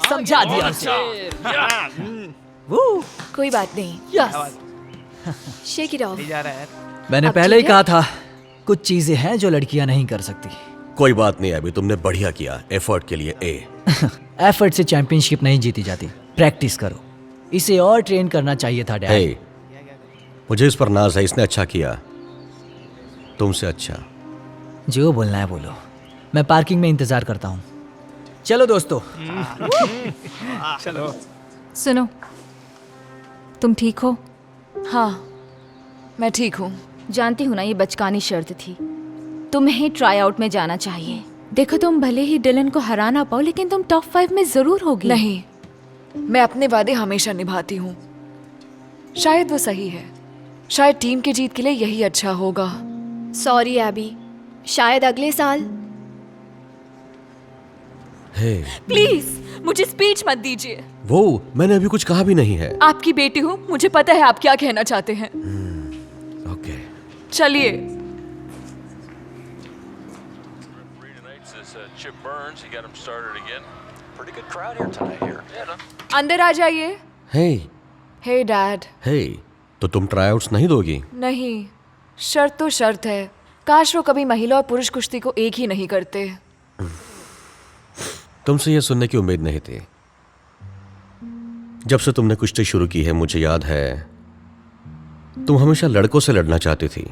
समझा दिया उसे। कोई बात नहीं। Yes, shake it of. मैंने पहले ही कहा था, कुछ चीजें हैं जो लड़कियां नहीं कर सकती। कोई बात नहीं, अभी तुमने बढ़िया किया। एफर्ट के लिए ए। एफर्ट से चैंपियनशिप नहीं जीती जाती, प्रैक्टिस करो। इसे और ट्रेन करना चाहिए था डैड। हे, मुझे इस पर नाज है, इसने अच्छा किया, तुमसे अच्छा। जो बोलना है बोलो, मैं पार्किंग में इंतजार करता हूँ। चलो दोस्तों। चलो। सुनो, तुम ठीक हो? हाँ, मैं ठीक हूँ। जानती हूँ ना, ये बचकानी शर्त थी। तुम्हें ट्राई आउट में जाना चाहिए। देखो, तुम भले ही डिलन को हरा ना पाओ, लेकिन तुम टॉप 5 में जरूर होगी। नहीं, मैं अपने वादे हमेशा निभाती हूँ। शायद वो सही है, शायद टीम के जीत के लिए यही अच्छा होगा। सॉरी एबी, शायद अगले साल। हे, प्लीज मुझे स्पीच मत दीजिए। वो मैंने अभी कुछ कहा भी नहीं है। आपकी बेटी हूँ, मुझे पता है आप क्या कहना चाहते हैं। ओके, चलिए। अंदर आ जाइए। हे डैड। हे, तो तुम ट्राईआउट्स नहीं दोगी? नहीं, शर्त तो शर्त है। काश वो कभी महिला और पुरुष कुश्ती को एक ही नहीं करते। तुमसे ये सुनने की उम्मीद नहीं थी। जब से तुमने कुश्ती शुरू की है, मुझे याद है तुम हमेशा लड़कों से लड़ना चाहती थी।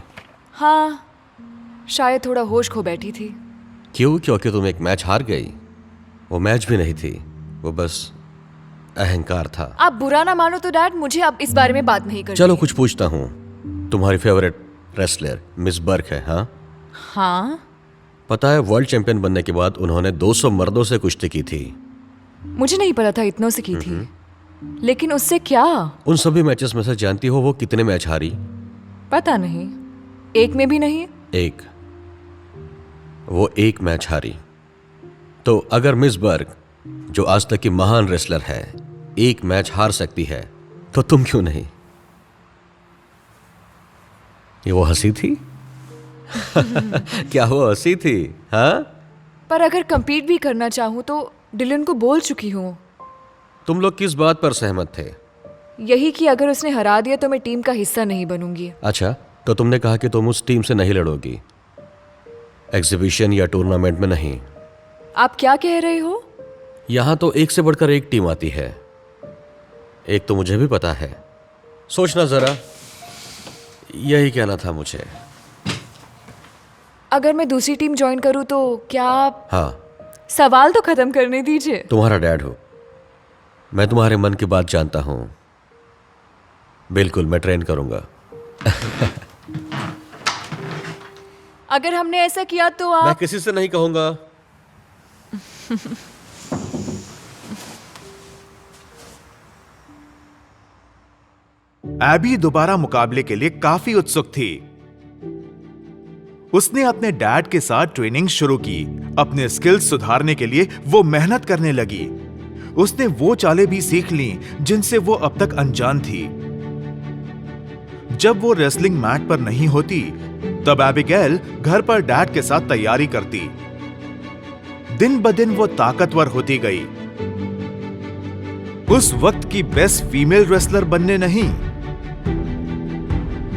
हाँ, शायद थोड़ा होश खो बैठी थी। क्यों? क्योंकि तुम एक मैच हार गई। वो मैच भी नहीं थी, वो बस अहंकार था। आप बुरा ना मानो तो डैड, मुझे अब इस बारे में बात नहीं करनी। चलो कुछ पूछता हूँ, तुम्हारी फेवरेट रेसलर मिस बर्क है? हाँ हाँ। पता है, वर्ल्ड चैंपियन बनने के बाद उन्होंने 200 मर्दों से कुश्ती की थी। मुझे नहीं पता था इतनों से की थी। लेकिन उससे क्या? उन सभी मैचेस में से जानती हो वो कितने मैच हारी? पता नहीं, एक में भी नहीं। एक। वो एक मैच हारी। तो अगर मिस बर्ग, जो आज तक की महान रेसलर है, एक मैच हार सकती है, तो तुम क्यों नहीं? ये वो हंसी थी? क्या वो हंसी थी? हाँ? पर अगर compete भी करना चाहूँ तो डिलन को बोल चुकी हूँ। तुम लोग किस बात पर सहमत थे? यही कि अगर उसने हरा दिया तो मैं टीम का हिस्सा नहीं बनूंगी। अच्छा, तो तुमने कहा कि तुम उस टीम से नहीं लड़ोगी, एग्जीबिशन या टूर्नामेंट में नहीं। आप क्या कह रहे हो? यहां तो एक से बढ़कर एक टीम आती है। एक तो मुझे भी पता है। सोचना जरा, यही कहना था मुझे। अगर मैं दूसरी टीम ज्वाइन करूं तो क्या आप... हाँ। सवाल तो खत्म करने दीजिए। तुम्हारा डैड हो, मैं तुम्हारे मन की बात जानता हूं। बिल्कुल, मैं ट्रेन करूंगा। अगर हमने ऐसा किया तो आप... मैं किसी से नहीं कहूंगा। एबी दोबारा मुकाबले के लिए काफी उत्सुक थी। उसने अपने डैड के साथ ट्रेनिंग शुरू की। अपने स्किल्स सुधारने के लिए वो मेहनत करने लगी। उसने वो चालें भी सीख लीं जिनसे वो अब तक अनजान थी। जब वो रेसलिंग मैट पर नहीं होती, तब एबिगेल घर पर डैड के साथ तैयारी करती। दिन ब दिन वो ताकतवर होती गई। उस वक्त की बेस्ट फीमेल रेसलर बनने नहीं,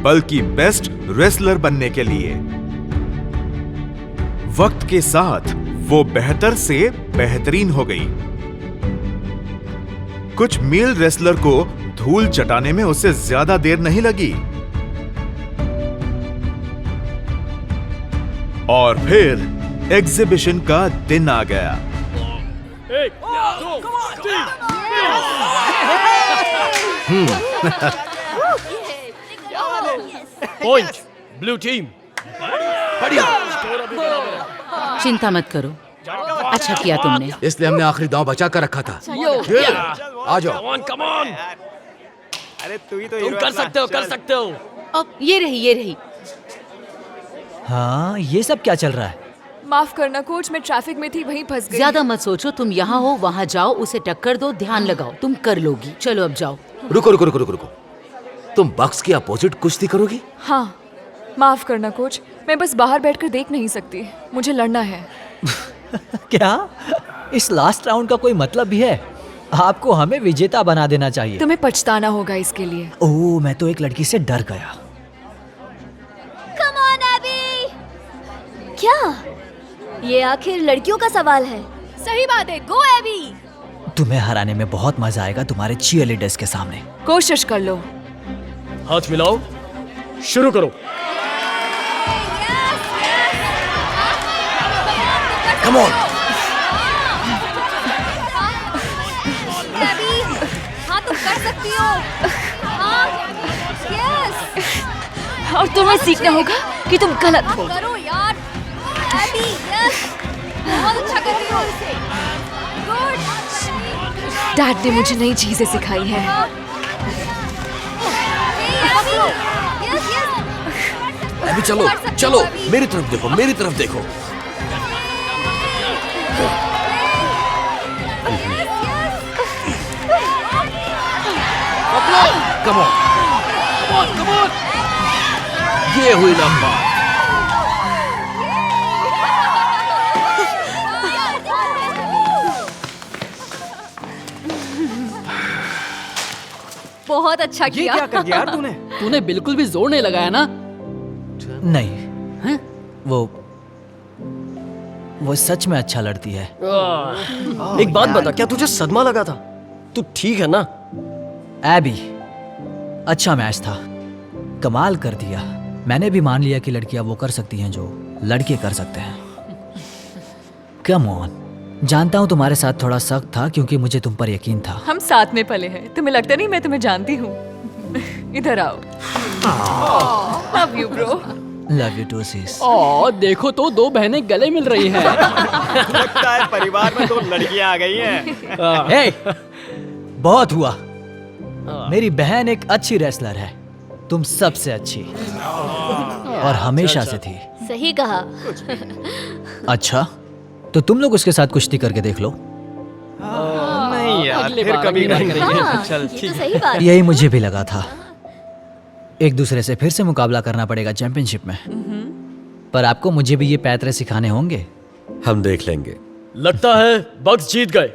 बल्कि बेस्ट रेसलर बनने के लिए। वक्त के साथ वो बेहतर से बेहतरीन हो गई। कुछ मेल रेसलर को धूल चटाने में उसे ज्यादा देर नहीं लगी। और फिर एग्जीबिशन का दिन आ गया। Point blue team. चिंता मत करो, अच्छा किया तुमने। इसलिए हमने आखिरी दांव बचा कर रखा था। आ जाओ। Come on. अरे तुम कर सकते हो, कर सकते हो। अब ये रही। हाँ, ये सब क्या चल रहा है? माफ करना कोच, मैं ट्रैफिक में थी, वहीं फंस गई। ज्यादा मत सोचो, तुम यहाँ हो, वहाँ जाओ, उसे टक्कर दो, ध्यान लगाओ, तुम कर लोगी। चलो अब जाओ। रुको। तुम बक्स की अपोजिट कुश्ती करोगी? हाँ, माफ करना कोच, मैं बस बाहर बैठकर देख नहीं सकती, मुझे लड़ना है। क्या इस लास्ट राउंड का कोई मतलब भी है? आपको हमें विजेता बना देना चाहिए। तुम्हें पछताना होगा इसके लिए। ओह, मैं तो एक लड़की से डर गया। Come on, Abby! क्या? ये आखिर लड़कियों का सवाल है। सही बात है, गो एबी। तुम्हें हराने में बहुत मजा आएगा तुम्हारे चीयरलीडर्स के सामने। कोशिश कर लो। हाथ मिलाओ, शुरू करो। Come on! हाँ, तुम कर सकती हो। हाँ, yes! और तुम्हें सीखना होगा कि तुम गलत हो। करो यार, एबी, yes! बहुत अच्छा कर रही हो इसे। Good! डैड ने मुझे नई चीजें सिखाई हैं। अभी चलो, मेरी तरफ देखो। Come on! ये हुई लंबा। बहुत अच्छा किया। ये क्या कर दिया यार तूने? तूने बिल्कुल भी जोर नहीं लगाया ना? नहीं है? वो सच में अच्छा लड़ती है। एक बात बता, क्या तुझे सदमा लगा था? तू ठीक है ना? एबी, अच्छा मैच था, कमाल कर दिया। मैंने भी मान लिया कि लड़कियां वो कर सकती हैं जो लड़के कर सकते हैं। कम ऑन, जानता हूँ तुम्हारे साथ थोड़ा सख्त था क्योंकि मुझे तुम पर यकीन था। हम साथ में पले हैं, तुम्हें लगता नहीं मैं तुम्हें जानती हूँ। इधर आओ। Love you bro. Love you too sis. ओ देखो तो दो बहनें गले मिल रही हैं। लगता है परिवार में दो लड़कियां आ गई हैं। हे, बहुत हुआ। मेरी बहन एक अच्छी रेसलर है, तुम सबसे अच्छी, और हमेशा से थी। सही कहा। अच्छा, तो तुम लोग उसके साथ कुश्ती करके देख लो। नहीं यार, अगली फिर बार, कभी अगली बार नहीं करेंगे। हाँ, चल ये ठीक तो है। सही बात है। यही मुझे भी लगा था। एक दूसरे से फिर से मुकाबला करना पड़ेगा चैंपियनशिप में, पर आपको मुझे भी ये पैतरे सिखाने होंगे। हम देख लेंगे। लगता है बग्स जीत गए।